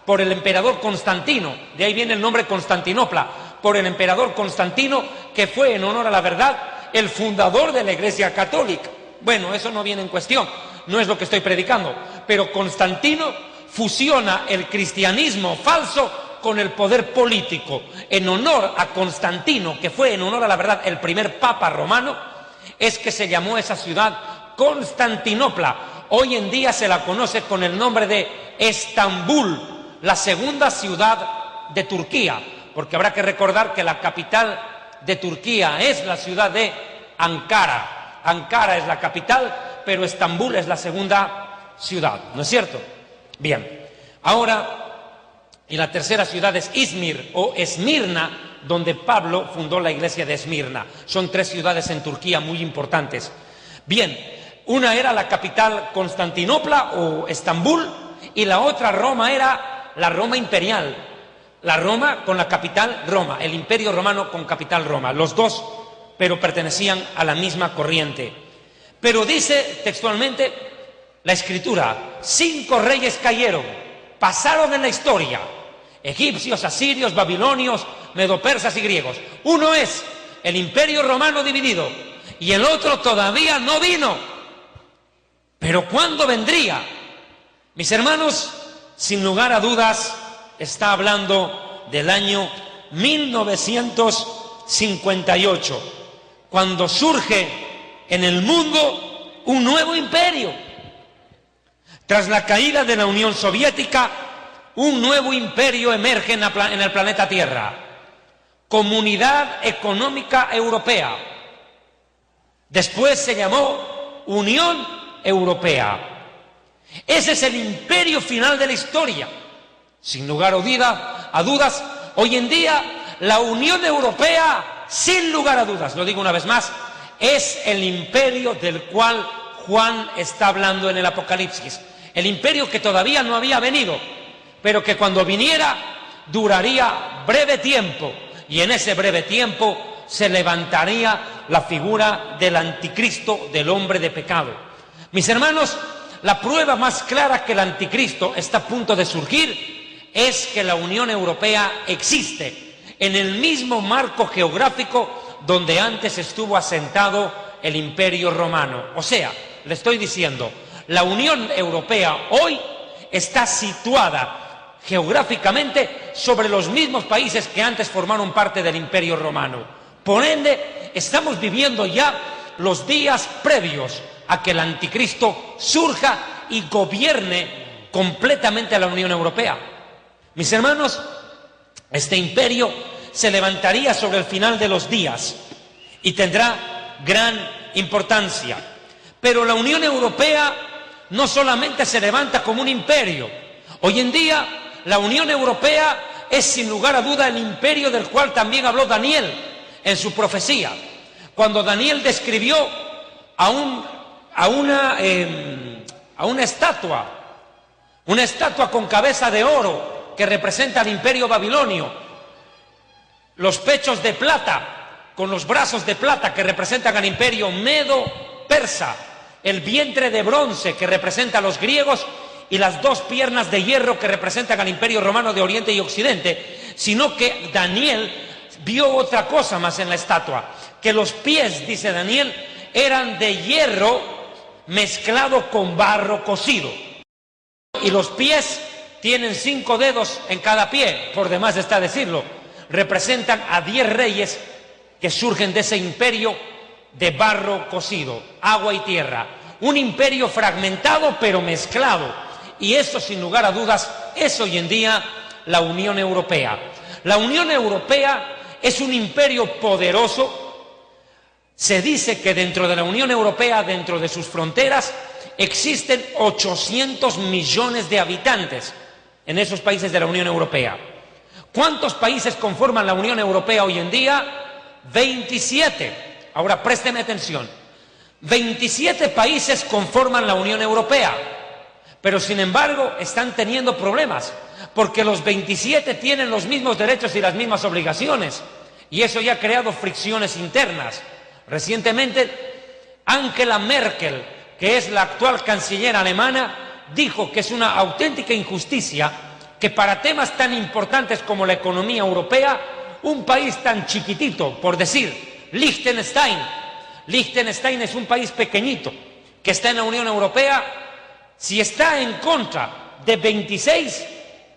por el emperador Constantino, de ahí viene el nombre Constantinopla, por el emperador Constantino, que fue, en honor a la verdad, el fundador de la Iglesia Católica. Bueno, eso no viene en cuestión, no es lo que estoy predicando, pero Constantino fusiona el cristianismo falso con el poder político. En honor a Constantino, que fue, en honor a la verdad, el primer papa romano, es que se llamó esa ciudad Constantinopla. Hoy en día se la conoce con el nombre de Estambul, la segunda ciudad de Turquía, porque habrá que recordar que la capital de Turquía es la ciudad de Ankara. Ankara es la capital, pero Estambul es la segunda ciudad, ¿no es cierto? Bien, ahora, y la tercera ciudad es Izmir o Esmirna, donde Pablo fundó la iglesia de Esmirna. Son 3 ciudades en Turquía muy importantes. Bien, una era la capital Constantinopla o Estambul, y la otra Roma era la Roma imperial. La Roma con la capital Roma, el Imperio Romano con capital Roma. Los dos, pero pertenecían a la misma corriente. Pero dice textualmente la Escritura, 5 reyes cayeron, pasaron en la historia, egipcios, asirios, babilonios, medopersas y griegos. Uno es el Imperio Romano dividido y el otro todavía no vino. ¿Pero cuándo vendría? Mis hermanos, sin lugar a dudas, está hablando del año 1958, cuando surge en el mundo un nuevo imperio. Tras la caída de la Unión Soviética, un nuevo imperio emerge en el planeta Tierra. Comunidad Económica Europea. Después se llamó Unión Europea. Ese es el imperio final de la historia. Sin lugar a dudas, hoy en día la Unión Europea, sin lugar a dudas, lo digo una vez más, es el imperio del cual Juan está hablando en el Apocalipsis. El imperio que todavía no había venido, pero que cuando viniera duraría breve tiempo, y en ese breve tiempo se levantaría la figura del anticristo, del hombre de pecado. Mis hermanos, la prueba más clara que el anticristo está a punto de surgir es que la Unión Europea existe en el mismo marco geográfico donde antes estuvo asentado el Imperio Romano. O sea, le estoy diciendo, la Unión Europea hoy está situada geográficamente sobre los mismos países que antes formaron parte del Imperio Romano. Por ende, estamos viviendo ya los días previos a que el anticristo surja y gobierne completamente a la Unión Europea. Mis hermanos, este imperio se levantaría sobre el final de los días y tendrá gran importancia. Pero la Unión Europea no solamente se levanta como un imperio. Hoy en día, la Unión Europea es sin lugar a duda el imperio del cual también habló Daniel en su profecía. Cuando Daniel describió a una estatua con cabeza de oro que representa al imperio babilonio, los pechos de plata con los brazos de plata que representan al imperio medo-persa, el vientre de bronce que representa a los griegos y las dos piernas de hierro que representan al imperio romano de Oriente y Occidente, sino que Daniel vio otra cosa más en la estatua, que los pies, dice Daniel, eran de hierro mezclado con barro cocido. Y los pies tienen 5 dedos en cada pie, por demás está decirlo. Representan a 10 reyes que surgen de ese imperio de barro cocido, agua y tierra. Un imperio fragmentado pero mezclado. Y eso, sin lugar a dudas, es hoy en día la Unión Europea. La Unión Europea es un imperio poderoso. Se dice que dentro de la Unión Europea, dentro de sus fronteras, existen 800 millones de habitantes en esos países de la Unión Europea. ¿Cuántos países conforman la Unión Europea hoy en día? 27. Ahora présteme atención. 27 países conforman la Unión Europea, pero sin embargo están teniendo problemas, porque los 27 tienen los mismos derechos y las mismas obligaciones, y eso ya ha creado fricciones internas. Recientemente, Angela Merkel, que es la actual canciller alemana, dijo que es una auténtica injusticia que para temas tan importantes como la economía europea, un país tan chiquitito, por decir, Liechtenstein es un país pequeñito que está en la Unión Europea, si está en contra de 26,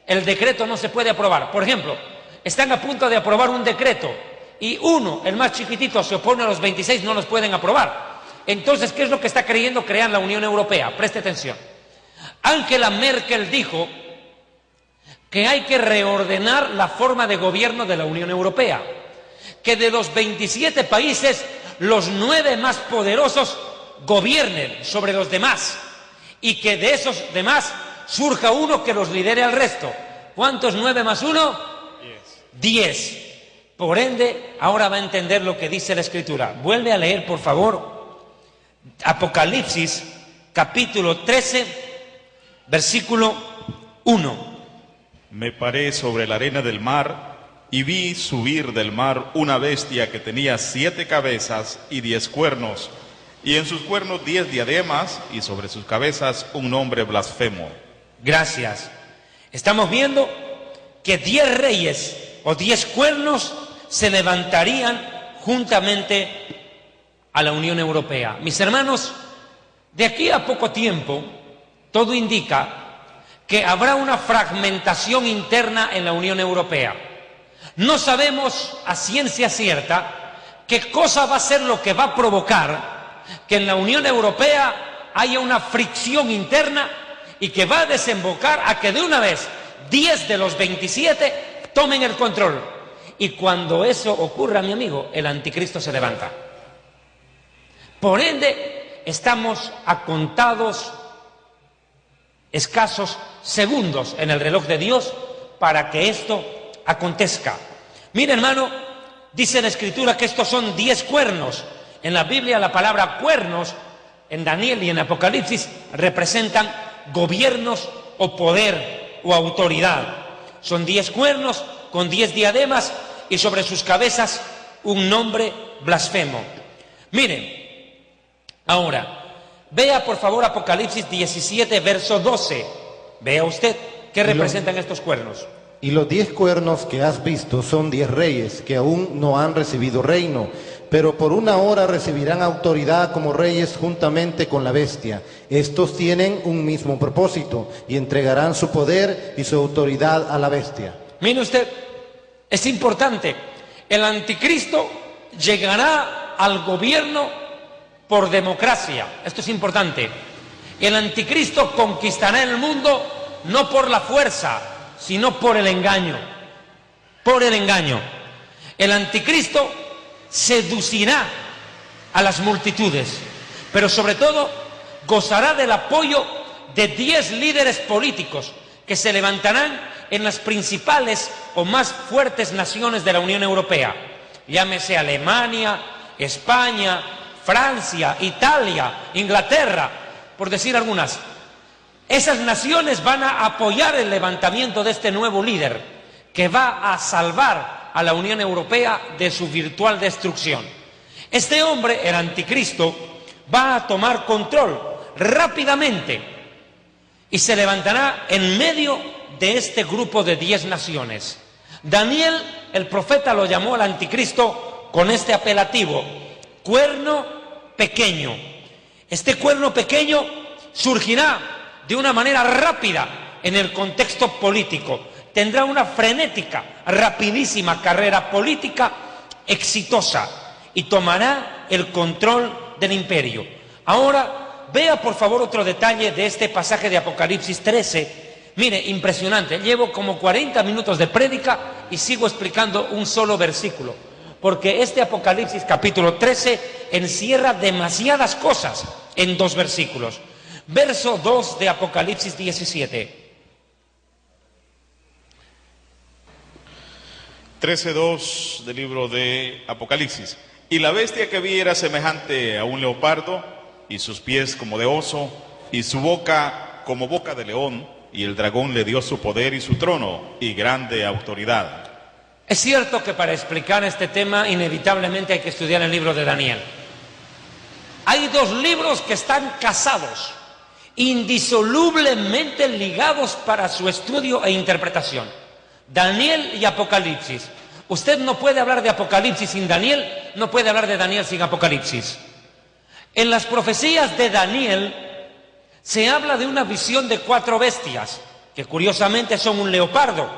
el decreto no se puede aprobar. Por ejemplo, están a punto de aprobar un decreto y uno, el más chiquitito, se opone a los 26, no los pueden aprobar. Entonces, ¿qué es lo que está queriendo crear la Unión Europea? Preste atención. Angela Merkel dijo que hay que reordenar la forma de gobierno de la Unión Europea, que de los 27 países, los 9 más poderosos gobiernen sobre los demás y que de esos demás surja uno que los lidere al resto. ¿Cuántos 9 más 1? 10. Por ende, ahora va a entender lo que dice la Escritura. Vuelve a leer, por favor, Apocalipsis, capítulo 13, versículo 1. Me paré sobre la arena del mar y vi subir del mar una bestia que tenía 7 cabezas y 10 cuernos, y en sus cuernos 10 diademas, y sobre sus cabezas un nombre blasfemo. Gracias. Estamos viendo que 10 reyes o 10 cuernos se levantarían juntamente a la Unión Europea. Mis hermanos, de aquí a poco tiempo, todo indica que habrá una fragmentación interna en la Unión Europea. No sabemos a ciencia cierta qué cosa va a ser lo que va a provocar que en la Unión Europea haya una fricción interna y que va a desembocar a que de una vez 10 de los 27 tomen el control. Y cuando eso ocurra, mi amigo, el anticristo se levanta. Por ende, estamos a contados escasos segundos en el reloj de Dios para que esto acontezca. Mira, hermano, dice la Escritura que estos son 10 cuernos. En la Biblia la palabra cuernos, en Daniel y en Apocalipsis, representan gobiernos o poder o autoridad. Son 10 cuernos con 10 diademas y sobre sus cabezas un nombre blasfemo. Miren, ahora, vea por favor Apocalipsis 17, verso 12. Vea usted, ¿Qué representan estos cuernos? Y los 10 cuernos que has visto son 10 reyes que aún no han recibido reino, pero por una hora recibirán autoridad como reyes juntamente con la bestia. Estos tienen un mismo propósito y entregarán su poder y su autoridad a la bestia. Mire usted, es importante, el anticristo llegará al gobierno por democracia. Esto es importante. El anticristo conquistará el mundo no por la fuerza, sino por el engaño. Por el engaño. El anticristo seducirá a las multitudes, pero sobre todo gozará del apoyo de 10 líderes políticos que se levantarán en las principales o más fuertes naciones de la Unión Europea. Llámese Alemania, España, Francia, Italia, Inglaterra, por decir algunas. Esas naciones van a apoyar el levantamiento de este nuevo líder que va a salvar a la Unión Europea de su virtual destrucción. Este hombre, el anticristo, va a tomar control rápidamente y se levantará en medio de este grupo de 10 naciones. Daniel, el profeta, lo llamó al anticristo con este apelativo: cuerno pequeño. Este cuerno pequeño surgirá de una manera rápida en el contexto político. Tendrá una frenética, rapidísima carrera política exitosa y tomará el control del imperio. Ahora, vea por favor otro detalle de este pasaje de Apocalipsis 13. Mire, impresionante. Llevo como 40 minutos de prédica y sigo explicando un solo versículo, porque este Apocalipsis capítulo 13 encierra demasiadas cosas en 2 versículos. Verso 2 de Apocalipsis 17. 13:2 del libro de Apocalipsis. Y la bestia que vi era semejante a un leopardo, y sus pies como de oso, y su boca como boca de león, y el dragón le dio su poder y su trono, y grande autoridad. Es cierto que para explicar este tema inevitablemente hay que estudiar el libro de Daniel. Hay 2 libros que están casados, indisolublemente ligados para su estudio e interpretación: Daniel y Apocalipsis. Usted no puede hablar de Apocalipsis sin Daniel, no puede hablar de Daniel sin Apocalipsis. En las profecías de Daniel se habla de una visión de 4 bestias, que curiosamente son un leopardo,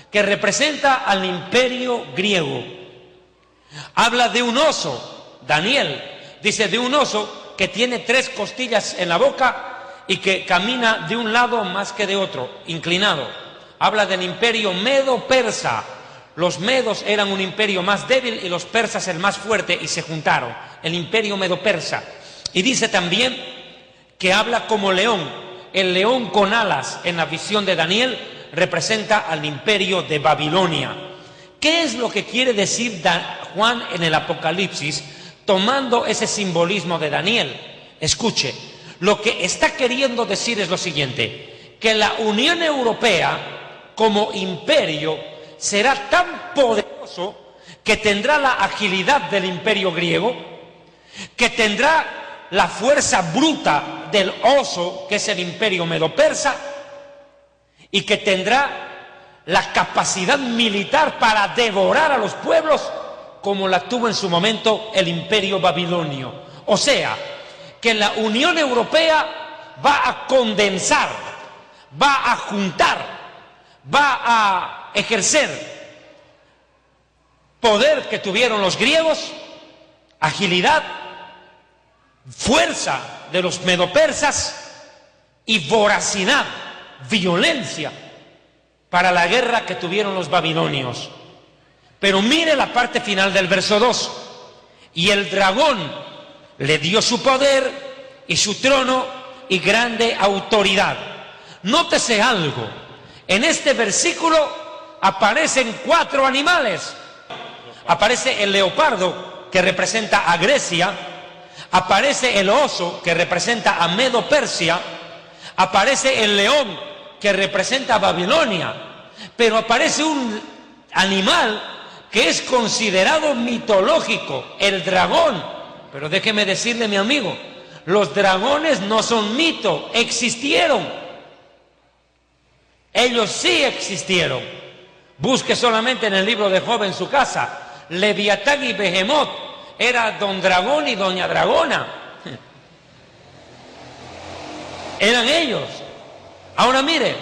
que representa al imperio griego. Habla de un oso. Daniel dice de un oso que tiene 3 costillas en la boca y que camina de un lado más que de otro, inclinado. Habla del imperio medo-persa. Los medos eran un imperio más débil y los persas el más fuerte, y se juntaron, el imperio medo-persa. Y dice también que habla como león. El león con alas en la visión de Daniel representa al imperio de Babilonia. ¿Qué es lo que quiere decir Juan en el Apocalipsis tomando ese simbolismo de Daniel? Escuche, lo que está queriendo decir es lo siguiente: que la Unión Europea como imperio será tan poderoso que tendrá la agilidad del imperio griego, que tendrá la fuerza bruta del oso, que es el imperio medo-persa, y que tendrá la capacidad militar para devorar a los pueblos como la tuvo en su momento el imperio babilonio. O sea, que la Unión Europea va a condensar, va a juntar, va a ejercer poder que tuvieron los griegos, agilidad, fuerza de los medopersas y voracidad, violencia para la guerra que tuvieron los babilonios. Pero mire la parte final del verso 2: y el dragón le dio su poder y su trono y grande autoridad. Nótese algo: en este versículo aparecen 4 animales. Aparece el leopardo, que representa a Grecia. Aparece el oso, que representa a Medo-Persia. Aparece el león, que representa a Babilonia. Pero aparece un animal que es considerado mitológico, el dragón. Pero déjeme decirle, mi amigo, los dragones no son mito, existieron. Ellos sí existieron. Busque solamente en el libro de Job en su casa. Leviatán y Behemoth era don Dragón y doña Dragona. Eran ellos. Ahora mire,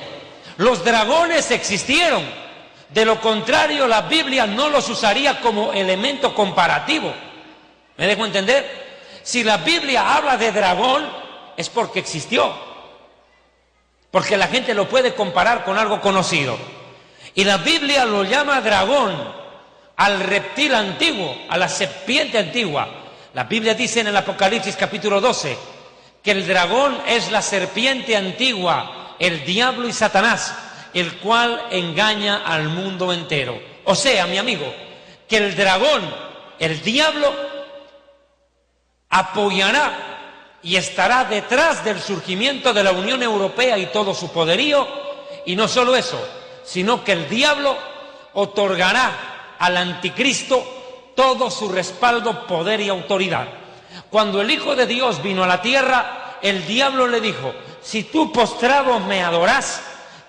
los dragones existieron. De lo contrario, la Biblia no los usaría como elemento comparativo. ¿Me dejo entender? Si la Biblia habla de dragón, es porque existió. Porque la gente lo puede comparar con algo conocido. Y la Biblia lo llama dragón al reptil antiguo, a la serpiente antigua. La Biblia dice en el Apocalipsis capítulo 12 que el dragón es la serpiente antigua, el diablo y Satanás, el cual engaña al mundo entero. O sea, mi amigo, que el dragón, el diablo, apoyará y estará detrás del surgimiento de la Unión Europea y todo su poderío. Y no solo eso, sino que el diablo otorgará al anticristo todo su respaldo, poder y autoridad. Cuando el Hijo de Dios vino a la tierra, el diablo le dijo: si tú postrado me adorás,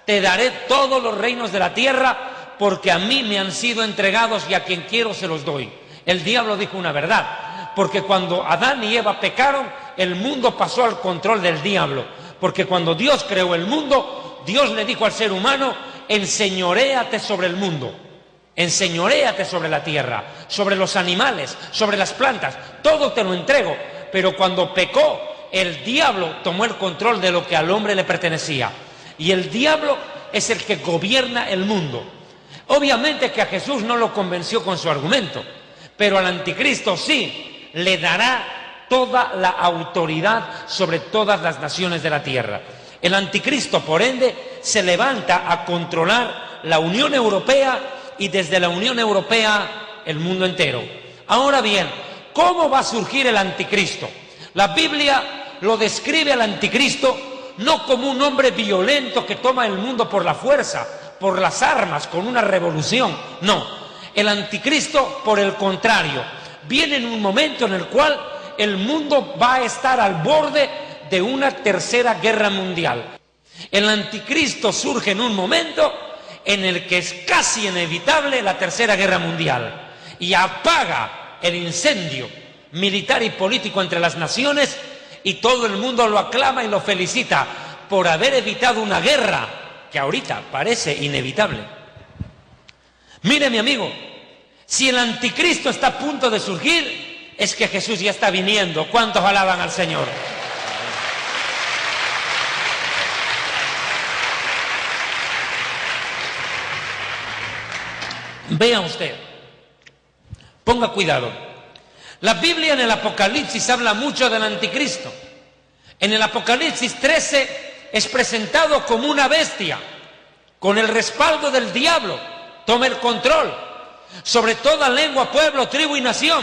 te daré todos los reinos de la tierra, porque a mí me han sido entregados y a quien quiero se los doy. El diablo dijo una verdad, porque cuando Adán y Eva pecaron, el mundo pasó al control del diablo. Porque cuando Dios creó el mundo, Dios le dijo al ser humano: enseñoréate sobre el mundo, enseñoréate sobre la tierra, sobre los animales, sobre las plantas, todo te lo entrego. Pero cuando pecó, el diablo tomó el control de lo que al hombre le pertenecía. Y el diablo es el que gobierna el mundo. Obviamente que a Jesús no lo convenció con su argumento, pero al anticristo sí, le dará toda la autoridad sobre todas las naciones de la tierra. El anticristo, por ende, se levanta a controlar la Unión Europea y desde la Unión Europea el mundo entero. Ahora bien, ¿cómo va a surgir el anticristo? La Biblia lo describe al anticristo no como un hombre violento que toma el mundo por la fuerza, por las armas, con una revolución. No, el anticristo, por el contrario, viene en un momento en el cual el mundo va a estar al borde de una tercera guerra mundial. El anticristo surge en un momento en el que es casi inevitable la tercera guerra mundial y apaga el incendio militar y político entre las naciones, y todo el mundo lo aclama y lo felicita por haber evitado una guerra que ahorita parece inevitable. Mire, mi amigo, si el anticristo está a punto de surgir, es que Jesús ya está viniendo. ¿Cuántos alaban al Señor? Vea usted, ponga cuidado. La Biblia en el Apocalipsis habla mucho del anticristo. En el Apocalipsis 13 es presentado como una bestia, con el respaldo del diablo, toma el control sobre toda lengua, pueblo, tribu y nación,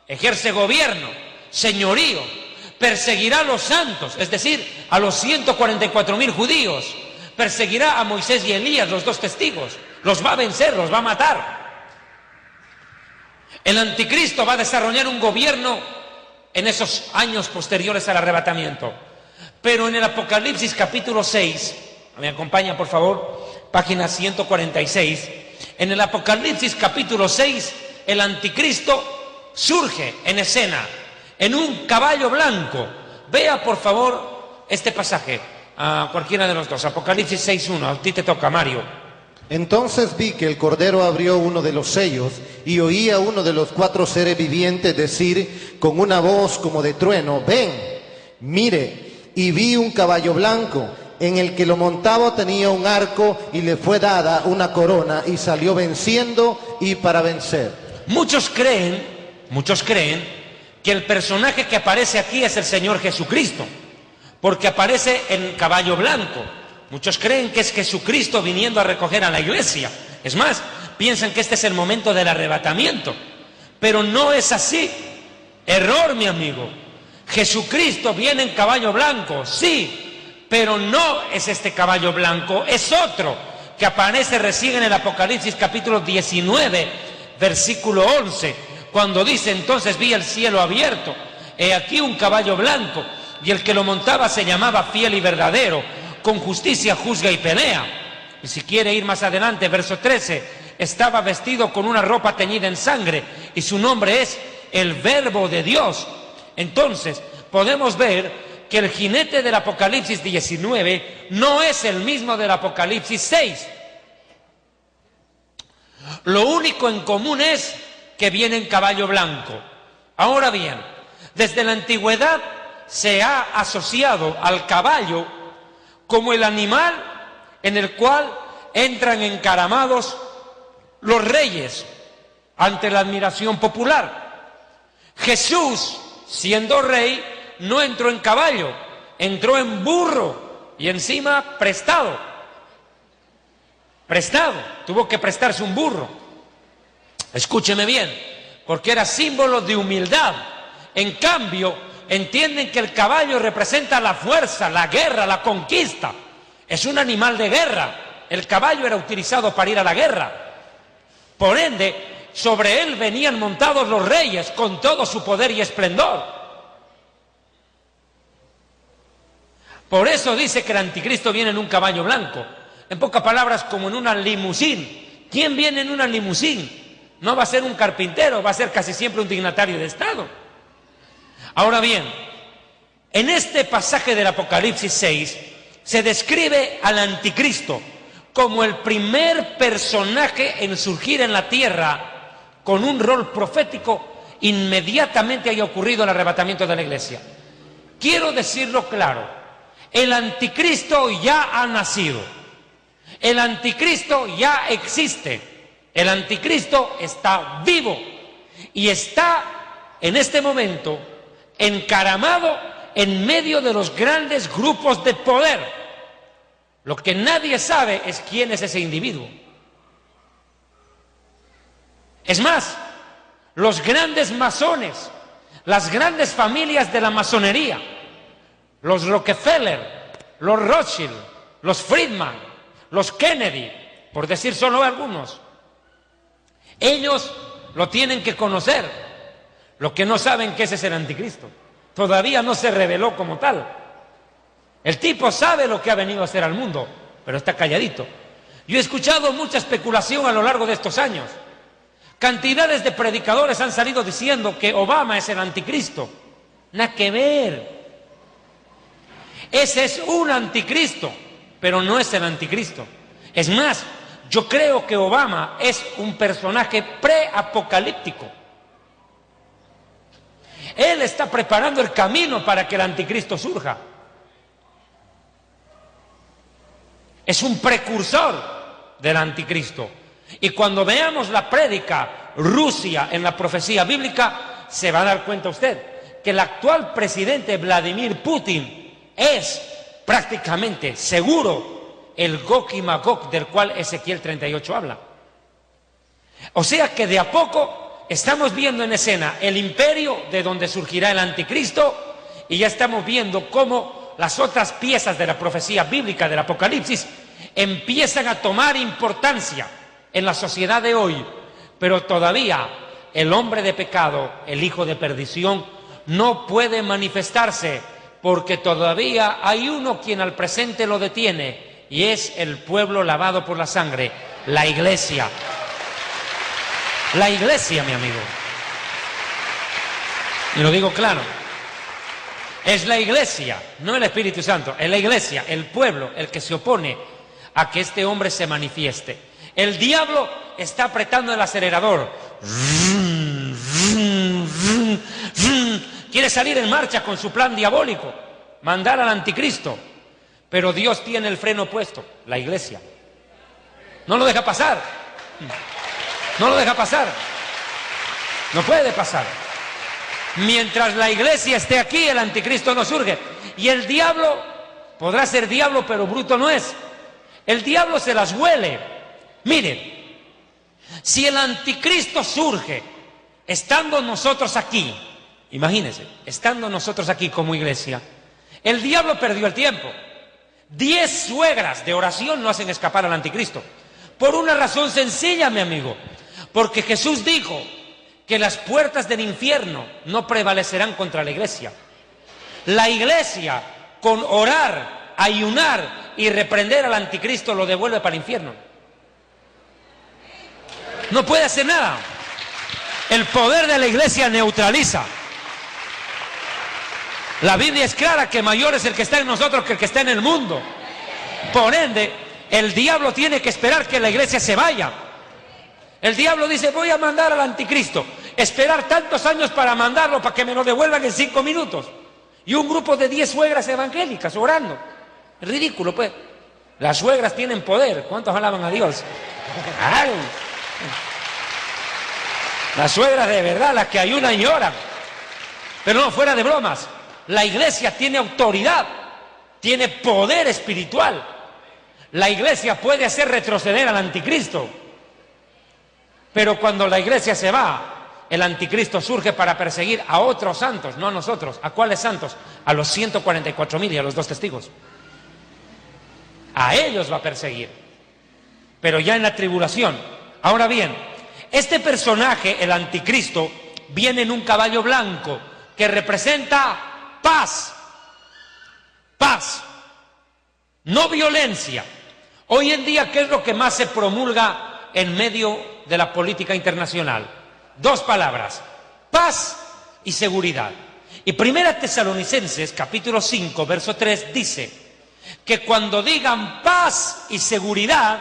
ejerce gobierno, señorío, perseguirá a los santos, es decir, a los 144.000 judíos, perseguirá a Moisés y Elías, los dos testigos, los va a vencer, los va a matar. El anticristo va a desarrollar un gobierno en esos años posteriores al arrebatamiento. Pero en el Apocalipsis capítulo 6, me acompaña por favor, página 146, en el Apocalipsis capítulo 6, el anticristo surge en escena, en un caballo blanco. Vea por favor este pasaje, a cualquiera de los dos, Apocalipsis 6.1, a ti te toca, Mario. Entonces vi que el Cordero abrió uno de los sellos y oí a uno de los 4 seres vivientes decir con una voz como de trueno: ven, mire. Y vi un caballo blanco, en el que lo montaba tenía un arco y le fue dada una corona y salió venciendo y para vencer. Muchos creen que el personaje que aparece aquí es el Señor Jesucristo, porque aparece en caballo blanco. Muchos creen que es Jesucristo viniendo a recoger a la iglesia. Es más, piensan que este es el momento del arrebatamiento. Pero no es así. Error, mi amigo. Jesucristo viene en caballo blanco, sí, pero no es este caballo blanco, es otro que aparece recién en el Apocalipsis capítulo 19, versículo 11, cuando dice: entonces vi el cielo abierto, he aquí un caballo blanco, y el que lo montaba se llamaba Fiel y Verdadero, con justicia juzga y pelea. Y si quiere ir más adelante, verso 13, estaba vestido con una ropa teñida en sangre y su nombre es el Verbo de Dios. Entonces, podemos ver que el jinete del Apocalipsis 19 no es el mismo del Apocalipsis 6. Lo único en común es que viene en caballo blanco. Ahora bien, desde la antigüedad se ha asociado al caballo como el animal en el cual entran encaramados los reyes ante la admiración popular. Jesús, siendo rey, no entró en caballo, entró en burro y encima prestado, tuvo que prestarse un burro. Escúcheme bien, porque era símbolo de humildad. En cambio, entienden que el caballo representa la fuerza, la guerra, la conquista. Es un animal de guerra. El caballo era utilizado para ir a la guerra. Por ende, sobre él venían montados los reyes con todo su poder y esplendor. Por eso dice que el anticristo viene en un caballo blanco. En pocas palabras, como en una limusín. ¿Quién viene en una limusín? No va a ser un carpintero, va a ser casi siempre un dignatario de Estado. Ahora bien, en este pasaje del Apocalipsis 6 se describe al anticristo como el primer personaje en surgir en la tierra con un rol profético inmediatamente haya ocurrido el arrebatamiento de la iglesia. Quiero decirlo claro, el anticristo ya ha nacido, el anticristo ya existe, el anticristo está vivo y está en este momento encaramado en medio de los grandes grupos de poder. Lo que nadie sabe es quién es ese individuo. Es más, los grandes masones, las grandes familias de la masonería, los Rockefeller, los Rothschild, los Friedman, los Kennedy, por decir solo algunos, ellos lo tienen que conocer. Lo que no saben que ese es el anticristo. Todavía no se reveló como tal. El tipo sabe lo que ha venido a hacer al mundo, pero está calladito. Yo he escuchado mucha especulación a lo largo de estos años. Cantidades de predicadores han salido diciendo que Obama es el anticristo. Nada que ver. Ese es un anticristo, pero no es el anticristo. Es más, yo creo que Obama es un personaje preapocalíptico. Él está preparando el camino para que el anticristo surja. Es un precursor del anticristo. Y cuando veamos la prédica Rusia en la profecía bíblica, se va a dar cuenta usted que el actual presidente Vladimir Putin es prácticamente seguro el Gog y Magog del cual Ezequiel 38 habla. O sea que de a poco estamos viendo en escena el imperio de donde surgirá el anticristo y ya estamos viendo cómo las otras piezas de la profecía bíblica del Apocalipsis empiezan a tomar importancia en la sociedad de hoy, pero todavía el hombre de pecado, el hijo de perdición, no puede manifestarse porque todavía hay uno quien al presente lo detiene y es el pueblo lavado por la sangre, la iglesia. La iglesia, mi amigo. Y lo digo claro. Es la iglesia, no el Espíritu Santo, es la iglesia, el pueblo, el que se opone a que este hombre se manifieste. El diablo está apretando el acelerador. Quiere salir en marcha con su plan diabólico, mandar al anticristo. Pero Dios tiene el freno puesto, la iglesia. No lo deja pasar. No lo deja pasar. No puede pasar. Mientras la iglesia esté aquí, el anticristo no surge. Y el diablo podrá ser diablo, pero bruto no es. El diablo se las huele. Miren, si el anticristo surge estando nosotros aquí, imagínense, estando nosotros aquí como iglesia, el diablo perdió el tiempo. 10 suegras de oración no hacen escapar al anticristo. Por una razón sencilla, mi amigo. Porque Jesús dijo que las puertas del infierno no prevalecerán contra la iglesia. La iglesia, con orar, ayunar y reprender al anticristo lo devuelve para el infierno. No puede hacer nada. El poder de la iglesia neutraliza. La Biblia es clara que mayor es el que está en nosotros que el que está en el mundo. Por ende, el diablo tiene que esperar que la iglesia se vaya. El diablo dice, voy a mandar al anticristo. Esperar tantos años para mandarlo, para que me lo devuelvan en 5 minutos. Y un grupo de 10 suegras evangélicas orando. Es ridículo, pues. Las suegras tienen poder. ¿Cuántos alaban a Dios? ¡Ay! Las suegras de verdad, las que ayunan y oran. Pero no, fuera de bromas. La iglesia tiene autoridad, tiene poder espiritual. La iglesia puede hacer retroceder al anticristo. Pero cuando la iglesia se va, el anticristo surge para perseguir a otros santos, no a nosotros. ¿A cuáles santos? A los 144.000 y a los 2 testigos. A ellos va a perseguir. Pero ya en la tribulación. Ahora bien, este personaje, el anticristo, viene en un caballo blanco que representa paz. Paz. No violencia. Hoy en día, ¿qué es lo que más se promulga en medio de la política internacional? 2 palabras: paz y seguridad. Y Primera Tesalonicenses, capítulo 5, verso 3, dice que cuando digan paz y seguridad,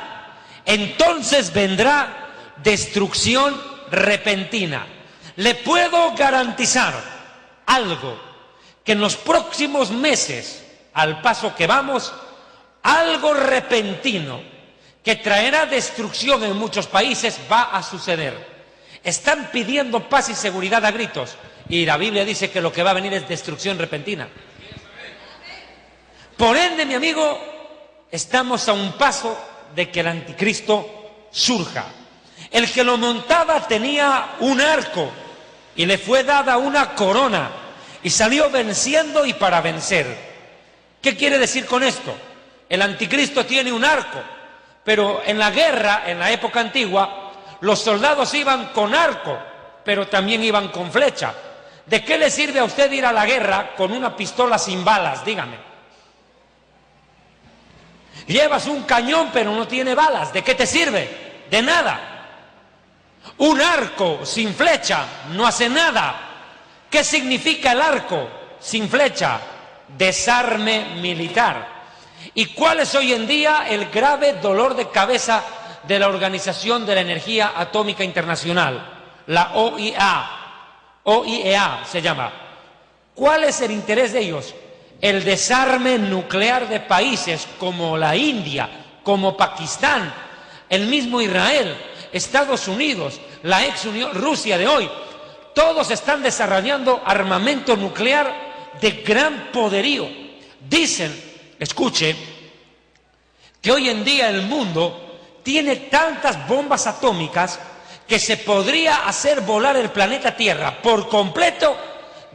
entonces vendrá destrucción repentina. Le puedo garantizar algo, que en los próximos meses, al paso que vamos, algo repentino que traerá destrucción en muchos países va a suceder. Están pidiendo paz y seguridad a gritos, y la Biblia dice que lo que va a venir es destrucción repentina. Por ende, mi amigo, estamos a un paso de que el anticristo surja. El que lo montaba tenía un arco y le fue dada una corona y salió venciendo y para vencer. ¿Qué quiere decir con esto? El anticristo tiene un arco, pero en la guerra, en la época antigua, los soldados iban con arco, pero también iban con flecha. ¿De qué le sirve a usted ir a la guerra con una pistola sin balas? Dígame. Llevas un cañón pero no tiene balas. ¿De qué te sirve? De nada. Un arco sin flecha no hace nada. ¿Qué significa el arco sin flecha? Desarme militar. ¿Y cuál es hoy en día el grave dolor de cabeza de la Organización de la Energía Atómica Internacional? La OIEA. OIEA se llama. ¿Cuál es el interés de ellos? El desarme nuclear de países como la India, como Pakistán, el mismo Israel, Estados Unidos, la ex Unión Rusia de hoy. Todos están desarrollando armamento nuclear de gran poderío. Dicen, escuche, que hoy en día el mundo tiene tantas bombas atómicas que se podría hacer volar el planeta Tierra por completo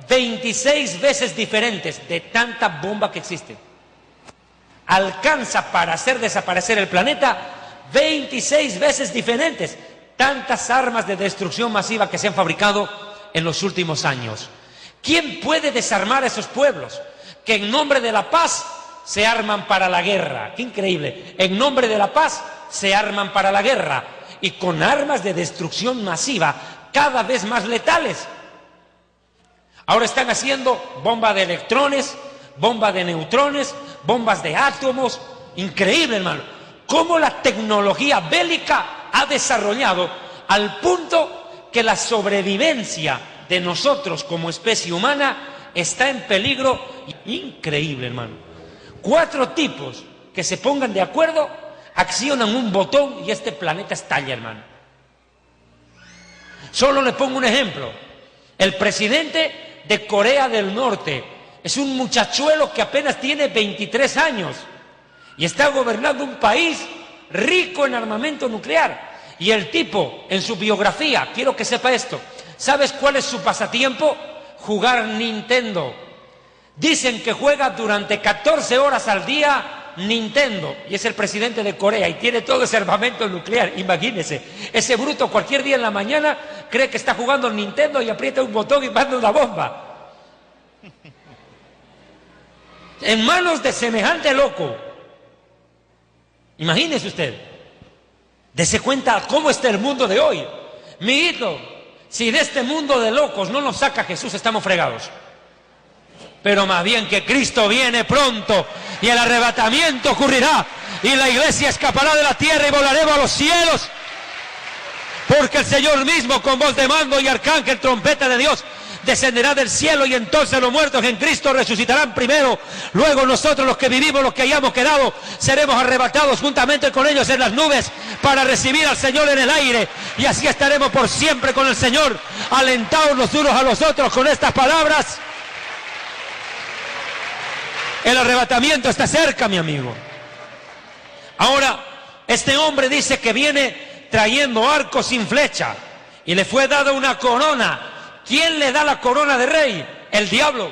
26 veces diferentes de tanta bomba que existe. Alcanza para hacer desaparecer el planeta 26 veces diferentes. Tantas armas de destrucción masiva que se han fabricado en los últimos años. ¿Quién puede desarmar a esos pueblos que en nombre de la paz se arman para la guerra? ¡Qué increíble! En nombre de la paz se arman para la guerra y con armas de destrucción masiva cada vez más letales. Ahora están haciendo bomba de electrones, bomba de neutrones, bombas de átomos. Increíble, hermano. Cómo la tecnología bélica ha desarrollado al punto que la sobrevivencia de nosotros como especie humana está en peligro. Increíble, hermano. 4 tipos que se pongan de acuerdo, accionan un botón y este planeta estalla, hermano. Solo le pongo un ejemplo. El presidente de Corea del Norte es un muchachuelo que apenas tiene 23 años y está gobernando un país rico en armamento nuclear. Y el tipo, en su biografía, quiero que sepa esto, ¿sabes cuál es su pasatiempo? Jugar Nintendo. Dicen que juega durante 14 horas al día Nintendo, y es el presidente de Corea y tiene todo ese armamento nuclear. Imagínese, ese bruto cualquier día en la mañana cree que está jugando Nintendo y aprieta un botón y manda una bomba. En manos de semejante loco, Imagínese usted. Dese cuenta cómo está el mundo de hoy. Mijito, si de este mundo de locos no nos saca Jesús, estamos fregados. Pero más bien que Cristo viene pronto y el arrebatamiento ocurrirá y la iglesia escapará de la tierra y volaremos a los cielos. Porque el Señor mismo con voz de mando y arcángel, trompeta de Dios, descenderá del cielo y entonces los muertos en Cristo resucitarán primero. Luego nosotros los que vivimos, los que hayamos quedado, seremos arrebatados juntamente con ellos en las nubes para recibir al Señor en el aire. Y así estaremos por siempre con el Señor, alentados los unos a los otros con estas palabras. El arrebatamiento está cerca, mi amigo. Ahora, este hombre dice que viene trayendo arco sin flecha y le fue dada una corona. ¿Quién le da la corona de rey? El diablo.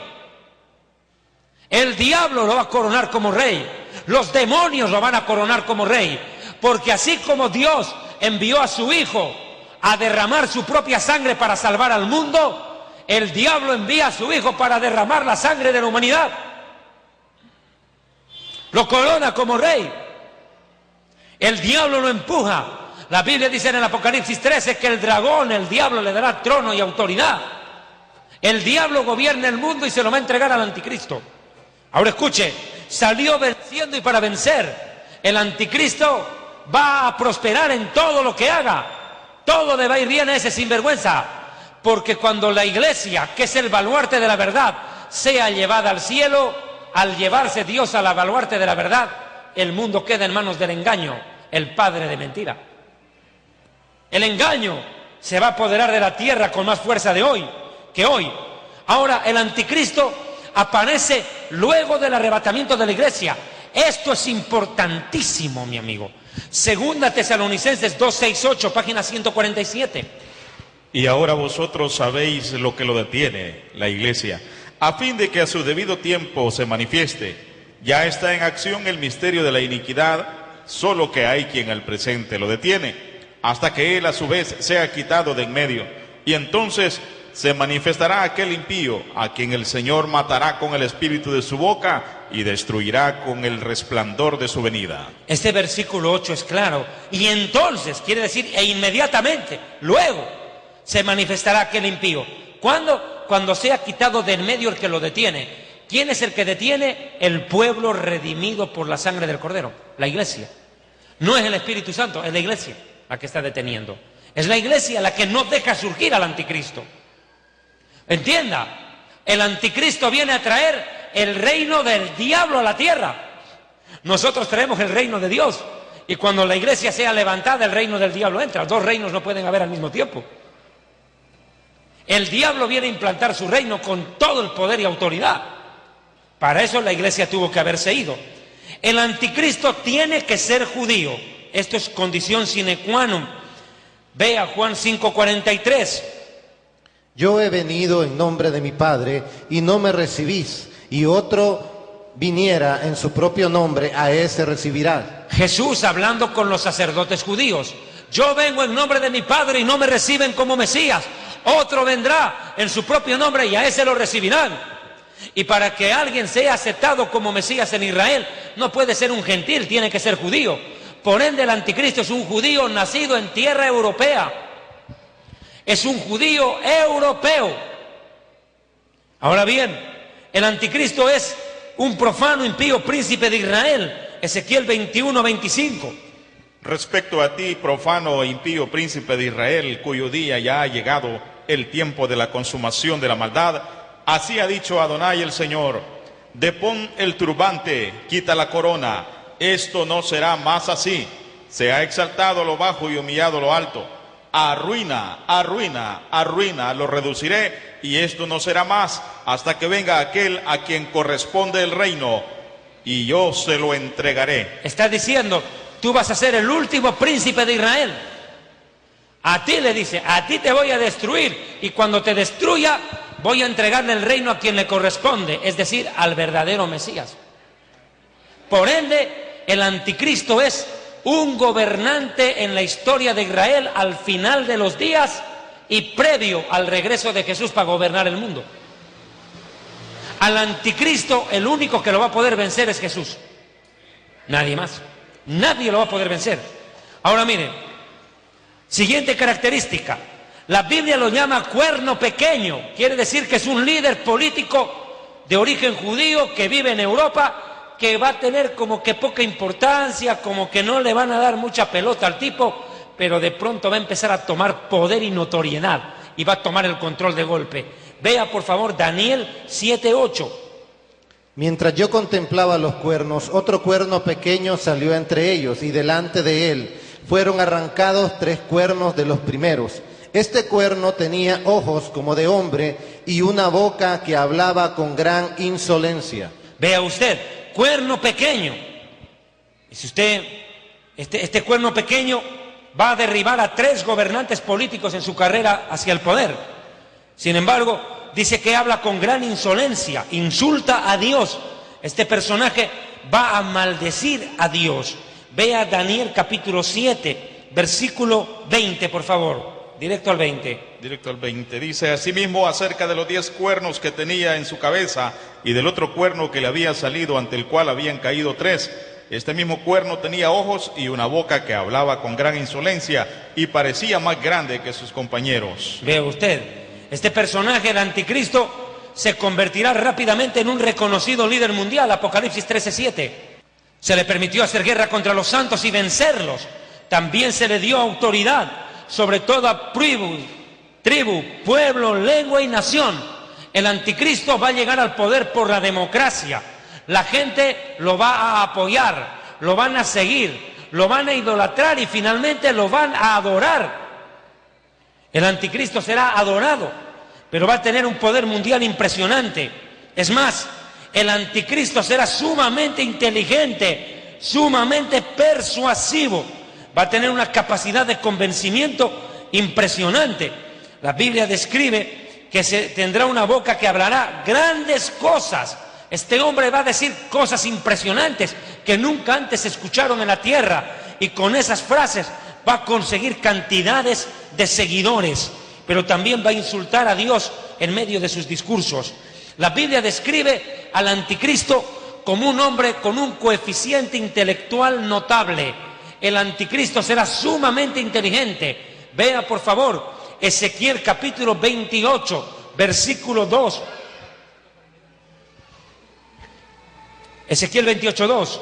El diablo lo va a coronar como rey. Los demonios lo van a coronar como rey. Porque así como Dios envió a su Hijo a derramar su propia sangre para salvar al mundo, el diablo envía a su Hijo para derramar la sangre de la humanidad. Lo corona como rey. El diablo lo empuja. La Biblia dice en el Apocalipsis 13 que el dragón, el diablo, le dará trono y autoridad. El diablo gobierna el mundo y se lo va a entregar al anticristo. Ahora escuche, salió venciendo y para vencer. El anticristo va a prosperar en todo lo que haga. Todo le va a ir bien a ese sinvergüenza. Porque cuando la iglesia, que es el baluarte de la verdad, sea llevada al cielo, al llevarse Dios al baluarte de la verdad, el mundo queda en manos del engaño, el padre de mentira. El engaño se va a apoderar de la tierra con más fuerza de hoy que hoy. Ahora el anticristo aparece luego del arrebatamiento de la iglesia. Esto es importantísimo, mi amigo. Segunda Tesalonicenses 2:6-8, página 147. Y ahora vosotros sabéis lo que lo detiene, la iglesia, a fin de que a su debido tiempo se manifieste. Ya está en acción el misterio de la iniquidad, solo que hay quien al presente lo detiene, hasta que él a su vez sea quitado de en medio. Y entonces se manifestará aquel impío, a quien el Señor matará con el espíritu de su boca y destruirá con el resplandor de su venida. Este versículo 8 es claro. Y entonces, quiere decir, e inmediatamente, luego, se manifestará aquel impío. ¿Cuándo? Cuando sea quitado de en medio el que lo detiene. ¿Quién es el que detiene? El pueblo redimido por la sangre del Cordero, la iglesia. No es el Espíritu Santo, es la iglesia la que está deteniendo. Es la iglesia la que no deja surgir al anticristo. Entienda, el anticristo viene a traer el reino del diablo a la tierra. Nosotros traemos el reino de Dios. Y cuando la iglesia sea levantada, el reino del diablo entra. Dos reinos no pueden haber al mismo tiempo. El diablo viene a implantar su reino con todo el poder y autoridad. Para eso la iglesia tuvo que haberse ido. El anticristo tiene que ser judío. Esto es condición sine qua non. Vea Juan 5:43. Yo he venido en nombre de mi Padre y no me recibís, y otro viniera en su propio nombre, a ese recibirá. Jesús hablando con los sacerdotes judíos. Yo vengo en nombre de mi Padre y no me reciben como Mesías. Otro vendrá en su propio nombre y a ese lo recibirán. Y para que alguien sea aceptado como Mesías en Israel, no puede ser un gentil, tiene que ser judío. Por ende, el anticristo es un judío nacido en tierra europea. Es un judío europeo. Ahora bien, el anticristo es un profano impío príncipe de Israel. Ezequiel 21:25. Respecto a ti, profano e impío príncipe de Israel, cuyo día ya ha llegado el tiempo de la consumación de la maldad, así ha dicho Adonai el Señor: depón el turbante, quita la corona. Esto no será más así. Se ha exaltado lo bajo y humillado lo alto. Arruina, arruina, arruina, lo reduciré, y esto no será más hasta que venga aquel a quien corresponde el reino, y yo se lo entregaré. Está diciendo, tú vas a ser el último príncipe de Israel. A ti le dice, a ti te voy a destruir, y cuando te destruya, voy a entregarle el reino a quien le corresponde, es decir, al verdadero Mesías. Por ende, el anticristo es un gobernante en la historia de Israel al final de los días y previo al regreso de Jesús para gobernar el mundo. Al anticristo, el único que lo va a poder vencer es Jesús. Nadie más. Nadie lo va a poder vencer. Ahora miren, siguiente característica. La Biblia lo llama cuerno pequeño. Quiere decir que es un líder político de origen judío que vive en Europa, que va a tener como que poca importancia, como que no le van a dar mucha pelota al tipo, pero de pronto va a empezar a tomar poder y notoriedad y va a tomar el control de golpe. Vea por favor Daniel 7:8. Mientras yo contemplaba los cuernos, otro cuerno pequeño salió entre ellos, y delante de él fueron arrancados 3 cuernos de los primeros. Este cuerno tenía ojos como de hombre y una boca que hablaba con gran insolencia. Vea usted, cuerno pequeño. Y si usted, este cuerno pequeño va a derribar a 3 gobernantes políticos en su carrera hacia el poder. Sin embargo, dice que habla con gran insolencia, insulta a Dios. Este personaje va a maldecir a Dios. Vea Daniel capítulo 7, versículo 20, por favor. Directo al 20. Directo al 20. Dice asimismo acerca de los 10 cuernos que tenía en su cabeza y del otro cuerno que le había salido, ante el cual habían caído 3. Este mismo cuerno tenía ojos y una boca que hablaba con gran insolencia y parecía más grande que sus compañeros. Vea usted, este personaje, el anticristo, se convertirá rápidamente en un reconocido líder mundial. Apocalipsis 13:7. Se le permitió hacer guerra contra los santos y vencerlos. También se le dio autoridad sobre toda tribu, pueblo, lengua y nación. El anticristo va a llegar al poder por la democracia. La gente lo va a apoyar, lo van a seguir, lo van a idolatrar y finalmente lo van a adorar. El anticristo será adorado, pero va a tener un poder mundial impresionante. Es más, el anticristo será sumamente inteligente, sumamente persuasivo. Va a tener una capacidad de convencimiento impresionante. La Biblia describe que tendrá una boca que hablará grandes cosas. Este hombre va a decir cosas impresionantes que nunca antes se escucharon en la tierra, y con esas frases va a conseguir cantidades de seguidores, pero también va a insultar a Dios en medio de sus discursos. La Biblia describe al anticristo como un hombre con un coeficiente intelectual notable. El anticristo será sumamente inteligente. Vea por favor Ezequiel capítulo 28, versículo 2. Ezequiel 28:2.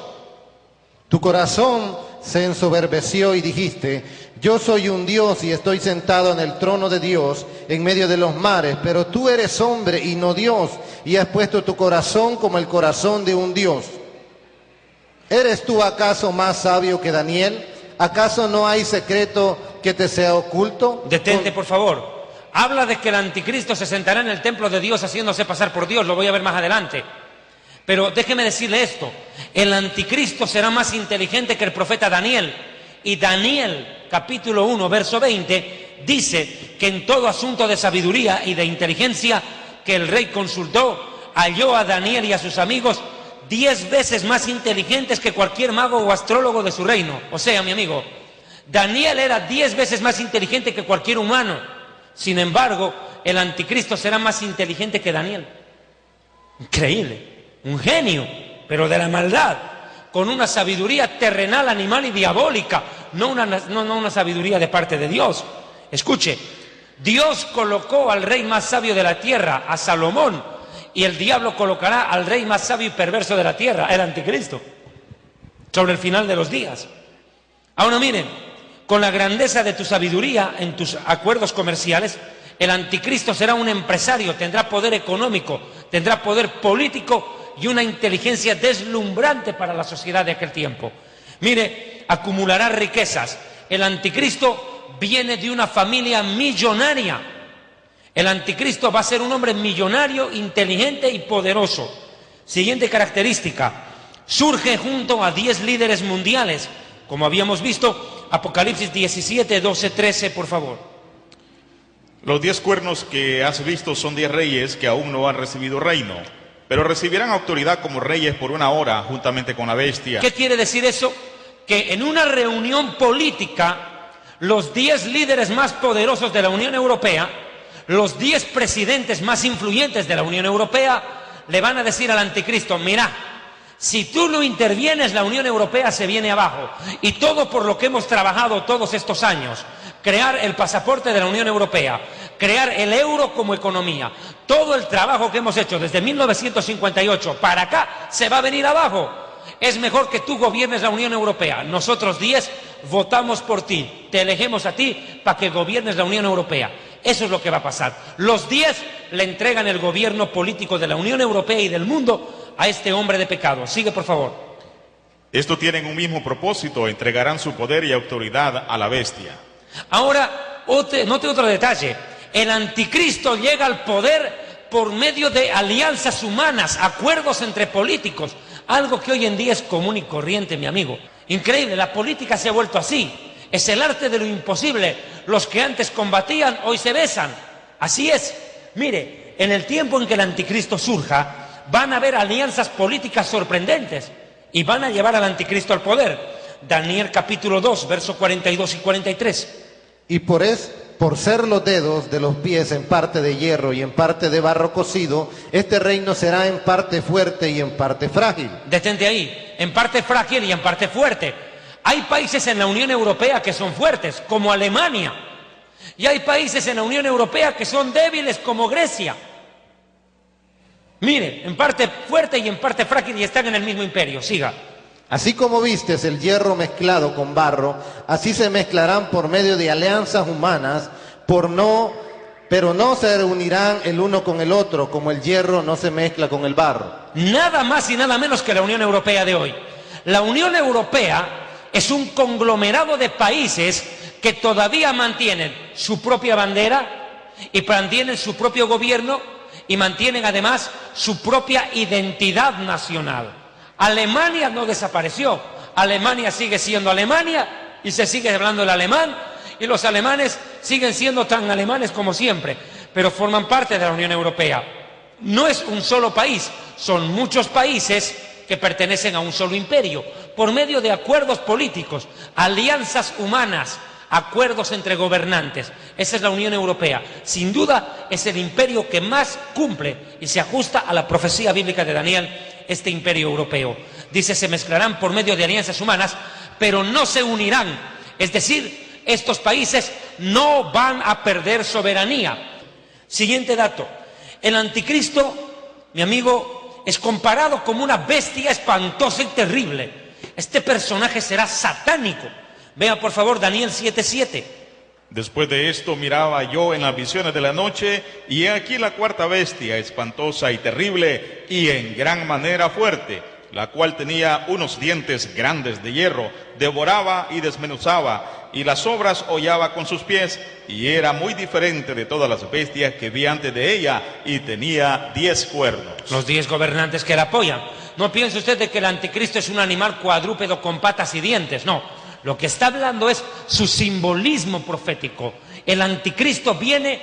Tu corazón se ensoberbeció y dijiste: yo soy un Dios y estoy sentado en el trono de Dios en medio de los mares, pero tú eres hombre y no Dios, y has puesto tu corazón como el corazón de un Dios. ¿Eres tú acaso más sabio que Daniel? ¿Acaso no hay secreto que te sea oculto? Detente, por favor. Habla de que el anticristo se sentará en el templo de Dios haciéndose pasar por Dios. Lo voy a ver más adelante. Pero déjeme decirle esto. El anticristo será más inteligente que el profeta Daniel. Y Daniel, capítulo 1, verso 20, dice que en todo asunto de sabiduría y de inteligencia que el rey consultó, halló a Daniel y a sus amigos 10 veces más inteligentes que cualquier mago o astrólogo de su reino. O sea, mi amigo, Daniel era 10 veces más inteligente que cualquier humano. Sin embargo, el anticristo será más inteligente que Daniel. Increíble. Un genio, pero de la maldad, con una sabiduría terrenal, animal y diabólica, no una sabiduría de parte de Dios. Escuche, Dios colocó al rey más sabio de la tierra, a Salomón, y el diablo colocará al rey más sabio y perverso de la tierra, el anticristo, sobre el final de los días. Ahora miren, con la grandeza de tu sabiduría en tus acuerdos comerciales, el anticristo será un empresario, tendrá poder económico, tendrá poder político y una inteligencia deslumbrante para la sociedad de aquel tiempo. Mire, acumulará riquezas. El anticristo viene de una familia millonaria. El anticristo va a ser un hombre millonario, inteligente y poderoso. Siguiente característica: surge junto a 10 líderes mundiales, como habíamos visto, Apocalipsis 17, 12, 13, por favor. Los 10 cuernos que has visto son 10 reyes que aún no han recibido reino, pero recibirán autoridad como reyes por una hora juntamente con la bestia. ¿Qué quiere decir eso? Que en una reunión política, los 10 líderes más poderosos de la Unión Europea, los 10 presidentes más influyentes de la Unión Europea, le van a decir al anticristo: mira, Si tú no intervienes, la Unión Europea se viene abajo. Y todo por lo que hemos trabajado todos estos años, crear el pasaporte de la Unión Europea, crear el euro como economía, todo el trabajo que hemos hecho desde 1958 para acá, se va a venir abajo. Es mejor que tú gobiernes la Unión Europea. Nosotros 10 votamos por ti, te elegimos a ti para que gobiernes la Unión Europea. Eso es lo que va a pasar. Los 10 le entregan el gobierno político de la Unión Europea y del mundo a este hombre de pecado. Sigue, por favor. Estos tienen un mismo propósito, entregarán su poder y autoridad a la bestia. Ahora, note otro detalle. El anticristo llega al poder por medio de alianzas humanas, acuerdos entre políticos. Algo que hoy en día es común y corriente, mi amigo. Increíble, la política se ha vuelto así. Es el arte de lo imposible. Los que antes combatían, hoy se besan. Así es. Mire, en el tiempo en que el anticristo surja, van a haber alianzas políticas sorprendentes y van a llevar al anticristo al poder. Daniel capítulo 2, versos 42 y 43. Y por ser los dedos de los pies en parte de hierro y en parte de barro cocido, este reino será en parte fuerte y en parte frágil. Detente ahí, en parte frágil y en parte fuerte. Hay países en la Unión Europea que son fuertes, como Alemania. Y hay países en la Unión Europea que son débiles, como Grecia. Mire, en parte fuerte y en parte frágil y están en el mismo imperio. Siga. Así como vistes el hierro mezclado con barro, así se mezclarán por medio de alianzas humanas, pero no se unirán el uno con el otro, como el hierro no se mezcla con el barro. Nada más y nada menos que la Unión Europea de hoy. La Unión Europea es un conglomerado de países que todavía mantienen su propia bandera y mantienen su propio gobierno y mantienen además su propia identidad nacional. Alemania no desapareció. Alemania sigue siendo Alemania y se sigue hablando el alemán y los alemanes siguen siendo tan alemanes como siempre, pero forman parte de la Unión Europea. No es un solo país, son muchos países que pertenecen a un solo imperio, por medio de acuerdos políticos, alianzas humanas, acuerdos entre gobernantes. Esa es la Unión Europea. Sin duda es el imperio que más cumple y se ajusta a la profecía bíblica de Daniel, este imperio europeo. Dice, se mezclarán por medio de alianzas humanas, pero no se unirán. Es decir, estos países no van a perder soberanía. Siguiente dato. El anticristo, mi amigo, es comparado como una bestia espantosa y terrible. Este personaje será satánico. Vea por favor Daniel 7:7. Después de esto miraba yo en las visiones de la noche, y he aquí la cuarta bestia, espantosa y terrible, y en gran manera fuerte, la cual tenía unos dientes grandes de hierro, devoraba y desmenuzaba, y las obras hollaba con sus pies, y era muy diferente de todas las bestias que vi antes de ella, y tenía 10 cuernos. Los 10 gobernantes que la apoyan. No piense usted de que el anticristo es un animal cuadrúpedo con patas y dientes, no. Lo que está hablando es su simbolismo profético. El anticristo viene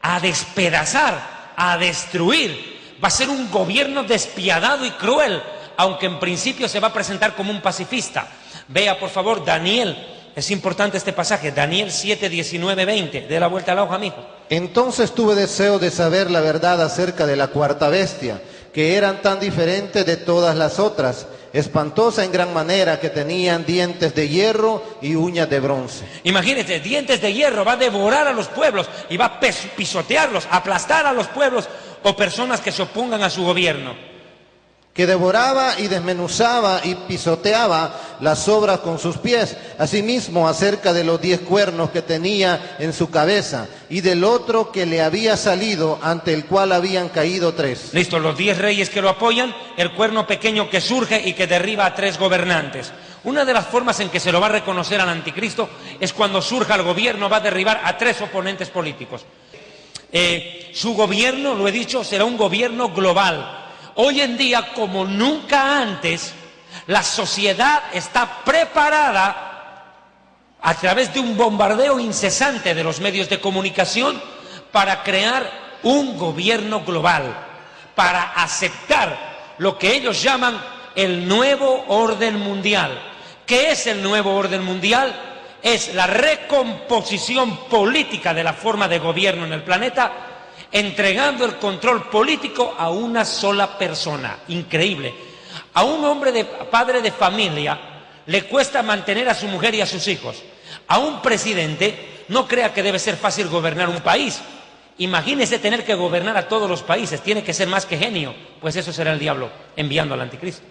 a despedazar, a destruir. Va a ser un gobierno despiadado y cruel, aunque en principio se va a presentar como un pacifista. Vea por favor Daniel, es importante este pasaje, Daniel 7, 19, 20. Dé la vuelta a la hoja, amigo. Entonces tuve deseo de saber la verdad acerca de la cuarta bestia, que eran tan diferentes de todas las otras, espantosa en gran manera, que tenían dientes de hierro y uñas de bronce. Imagínense, dientes de hierro, va a devorar a los pueblos y va a pisotearlos, aplastar a los pueblos o personas que se opongan a su gobierno. Que devoraba y desmenuzaba y pisoteaba las obras con sus pies. Asimismo, acerca de los 10 cuernos que tenía en su cabeza, y del otro que le había salido, ante el cual habían caído 3. Listo, los 10 reyes que lo apoyan, el cuerno pequeño que surge y que derriba a 3 gobernantes. Una de las formas en que se lo va a reconocer al anticristo es cuando surja el gobierno, va a derribar a 3 oponentes políticos. Su gobierno, lo he dicho, será un gobierno global. Hoy en día, como nunca antes, la sociedad está preparada a través de un bombardeo incesante de los medios de comunicación para crear un gobierno global, para aceptar lo que ellos llaman el nuevo orden mundial. ¿Qué es el nuevo orden mundial? Es la recomposición política de la forma de gobierno en el planeta, entregando el control político a una sola persona. Increíble. A un hombre padre de familia le cuesta mantener a su mujer y a sus hijos. A un presidente no crea que debe ser fácil gobernar un país. Imagínese tener que gobernar a todos los países, tiene que ser más que genio. Pues eso será el diablo enviando al anticristo.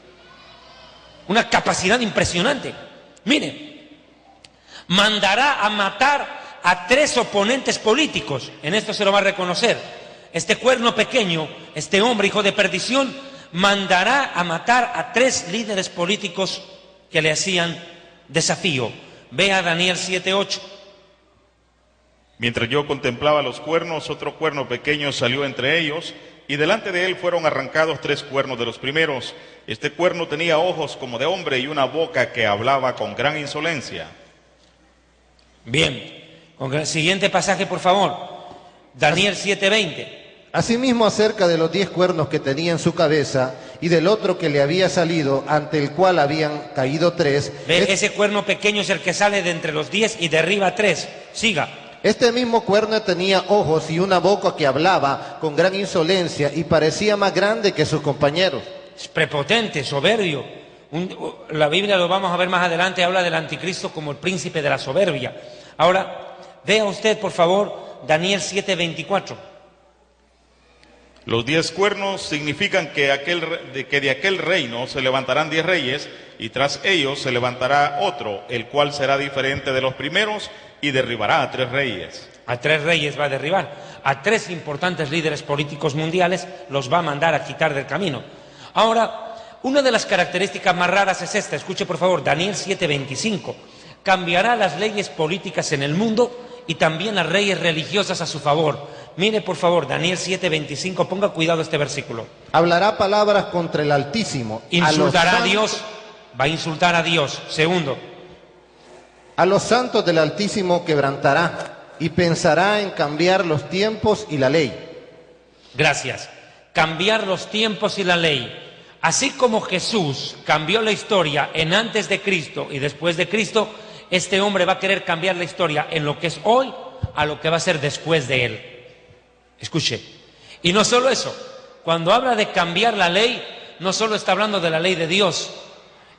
Una capacidad impresionante. Mire, mandará a matar a 3 oponentes políticos. En esto se lo va a reconocer. Este cuerno pequeño, este hombre hijo de perdición, mandará a matar a 3 líderes políticos que le hacían desafío. Vea Daniel 7:8. Mientras yo contemplaba los cuernos, otro cuerno pequeño salió entre ellos, y delante de él fueron arrancados 3 cuernos de los primeros. Este cuerno tenía ojos como de hombre y una boca que hablaba con gran insolencia. Bien, con el siguiente pasaje, por favor. Daniel 7:20. Asimismo, acerca de los 10 cuernos que tenía en su cabeza y del otro que le había salido, ante el cual habían caído 3. Ese cuerno pequeño es el que sale de entre los 10 y derriba 3. Siga. Este mismo cuerno tenía ojos y una boca que hablaba con gran insolencia y parecía más grande que sus compañeros. Es prepotente, soberbio. La Biblia, lo vamos a ver más adelante, habla del anticristo como el príncipe de la soberbia. Ahora, vea usted, por favor, Daniel 7:24. Los 10 cuernos significan que de aquel reino se levantarán 10 reyes, y tras ellos se levantará otro, el cual será diferente de los primeros, y derribará a 3 reyes. A 3 reyes va a derribar. A 3 importantes líderes políticos mundiales los va a mandar a quitar del camino. Ahora, una de las características más raras es esta. Escuche por favor, Daniel 7:25. Cambiará las leyes políticas en el mundo y también las leyes religiosas a su favor. Mire por favor, Daniel 7:25, ponga cuidado este versículo. Hablará palabras contra el Altísimo. Insultará a Dios, va a insultar a Dios. Segundo. A los santos del Altísimo quebrantará y pensará en cambiar los tiempos y la ley. Gracias. Cambiar los tiempos y la ley. Así como Jesús cambió la historia en antes de Cristo y después de Cristo, este hombre va a querer cambiar la historia en lo que es hoy a lo que va a ser después de él. Escuche. Y no solo eso, cuando habla de cambiar la ley, no solo está hablando de la ley de Dios.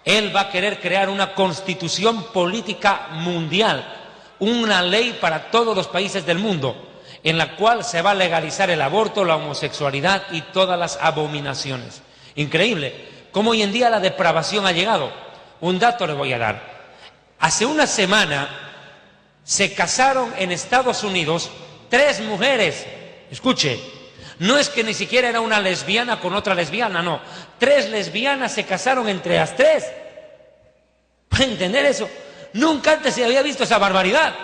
Él va a querer crear una constitución política mundial, una ley para todos los países del mundo, en la cual se va a legalizar el aborto, la homosexualidad y todas las abominaciones. Increíble cómo hoy en día la depravación ha llegado. Un dato le voy a dar. Hace una semana se casaron en Estados Unidos 3 mujeres. Escuche, no es que ni siquiera era una lesbiana con otra lesbiana, no. 3 lesbianas se casaron entre las 3. ¿Para entender eso? Nunca antes se había visto esa barbaridad.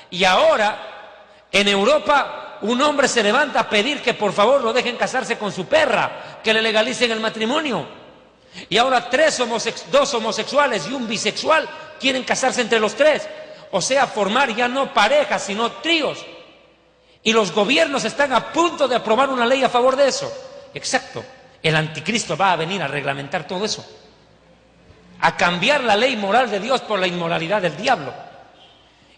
Y ahora, en Europa, un hombre se levanta a pedir que por favor lo dejen casarse con su perra, que le legalicen el matrimonio. Y ahora 2 homosexuales y un bisexual quieren casarse entre los 3. O sea, formar ya no parejas, sino tríos. Y los gobiernos están a punto de aprobar una ley a favor de eso. Exacto. El anticristo va a venir a reglamentar todo eso. A cambiar la ley moral de Dios por la inmoralidad del diablo.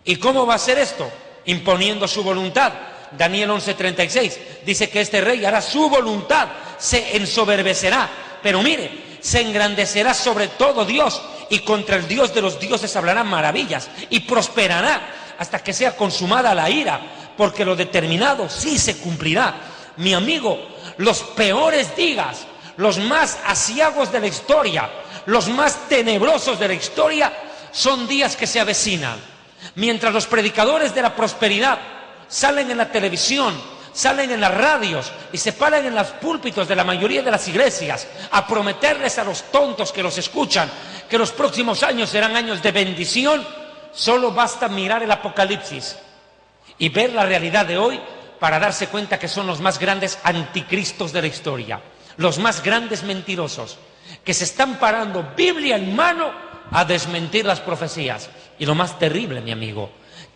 ¿Y cómo va a ser esto? Imponiendo su voluntad. Daniel 11:36 dice que este rey hará su voluntad, se ensoberbecerá. Pero mire, se engrandecerá sobre todo Dios, y contra el Dios de los dioses hablará maravillas, y prosperará hasta que sea consumada la ira, porque lo determinado sí se cumplirá. Mi amigo, los peores días, los más aciagos de la historia, los más tenebrosos de la historia, son días que se avecinan. Mientras los predicadores de la prosperidad salen en la televisión, salen en las radios y se paran en los púlpitos de la mayoría de las iglesias a prometerles a los tontos que los escuchan que los próximos años serán años de bendición, solo basta mirar el Apocalipsis y ver la realidad de hoy para darse cuenta que son los más grandes anticristos de la historia, los más grandes mentirosos, que se están parando Biblia en mano a desmentir las profecías. Y lo más terrible, mi amigo,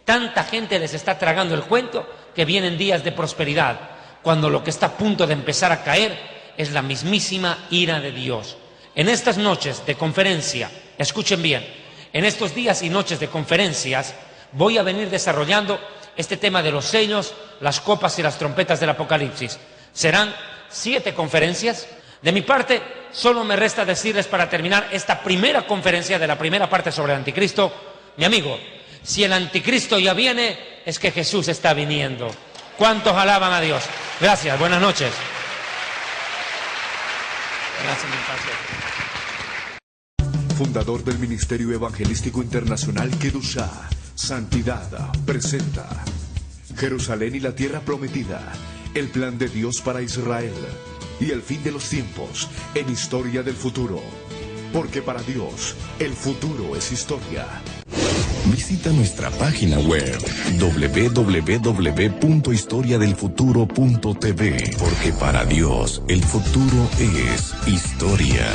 tanta gente les está tragando el cuento que vienen días de prosperidad, cuando lo que está a punto de empezar a caer es la mismísima ira de Dios. En estas noches de conferencia, escuchen bien, en estos días y noches de conferencias voy a venir desarrollando este tema de los sellos, las copas y las trompetas del Apocalipsis. Serán 7 conferencias. De mi parte, solo me resta decirles para terminar esta primera conferencia de la primera parte sobre el anticristo, mi amigo, si el anticristo ya viene, es que Jesús está viniendo. ¿Cuántos alaban a Dios? Gracias, buenas noches. Gracias, mi padre. Fundador del Ministerio Evangelístico Internacional Kedushá, Santidad, presenta Jerusalén y la Tierra Prometida, el plan de Dios para Israel y el fin de los tiempos en Historia del Futuro. Porque para Dios, el futuro es historia. Visita nuestra página web www.historiadelfuturo.tv, porque para Dios el futuro es historia.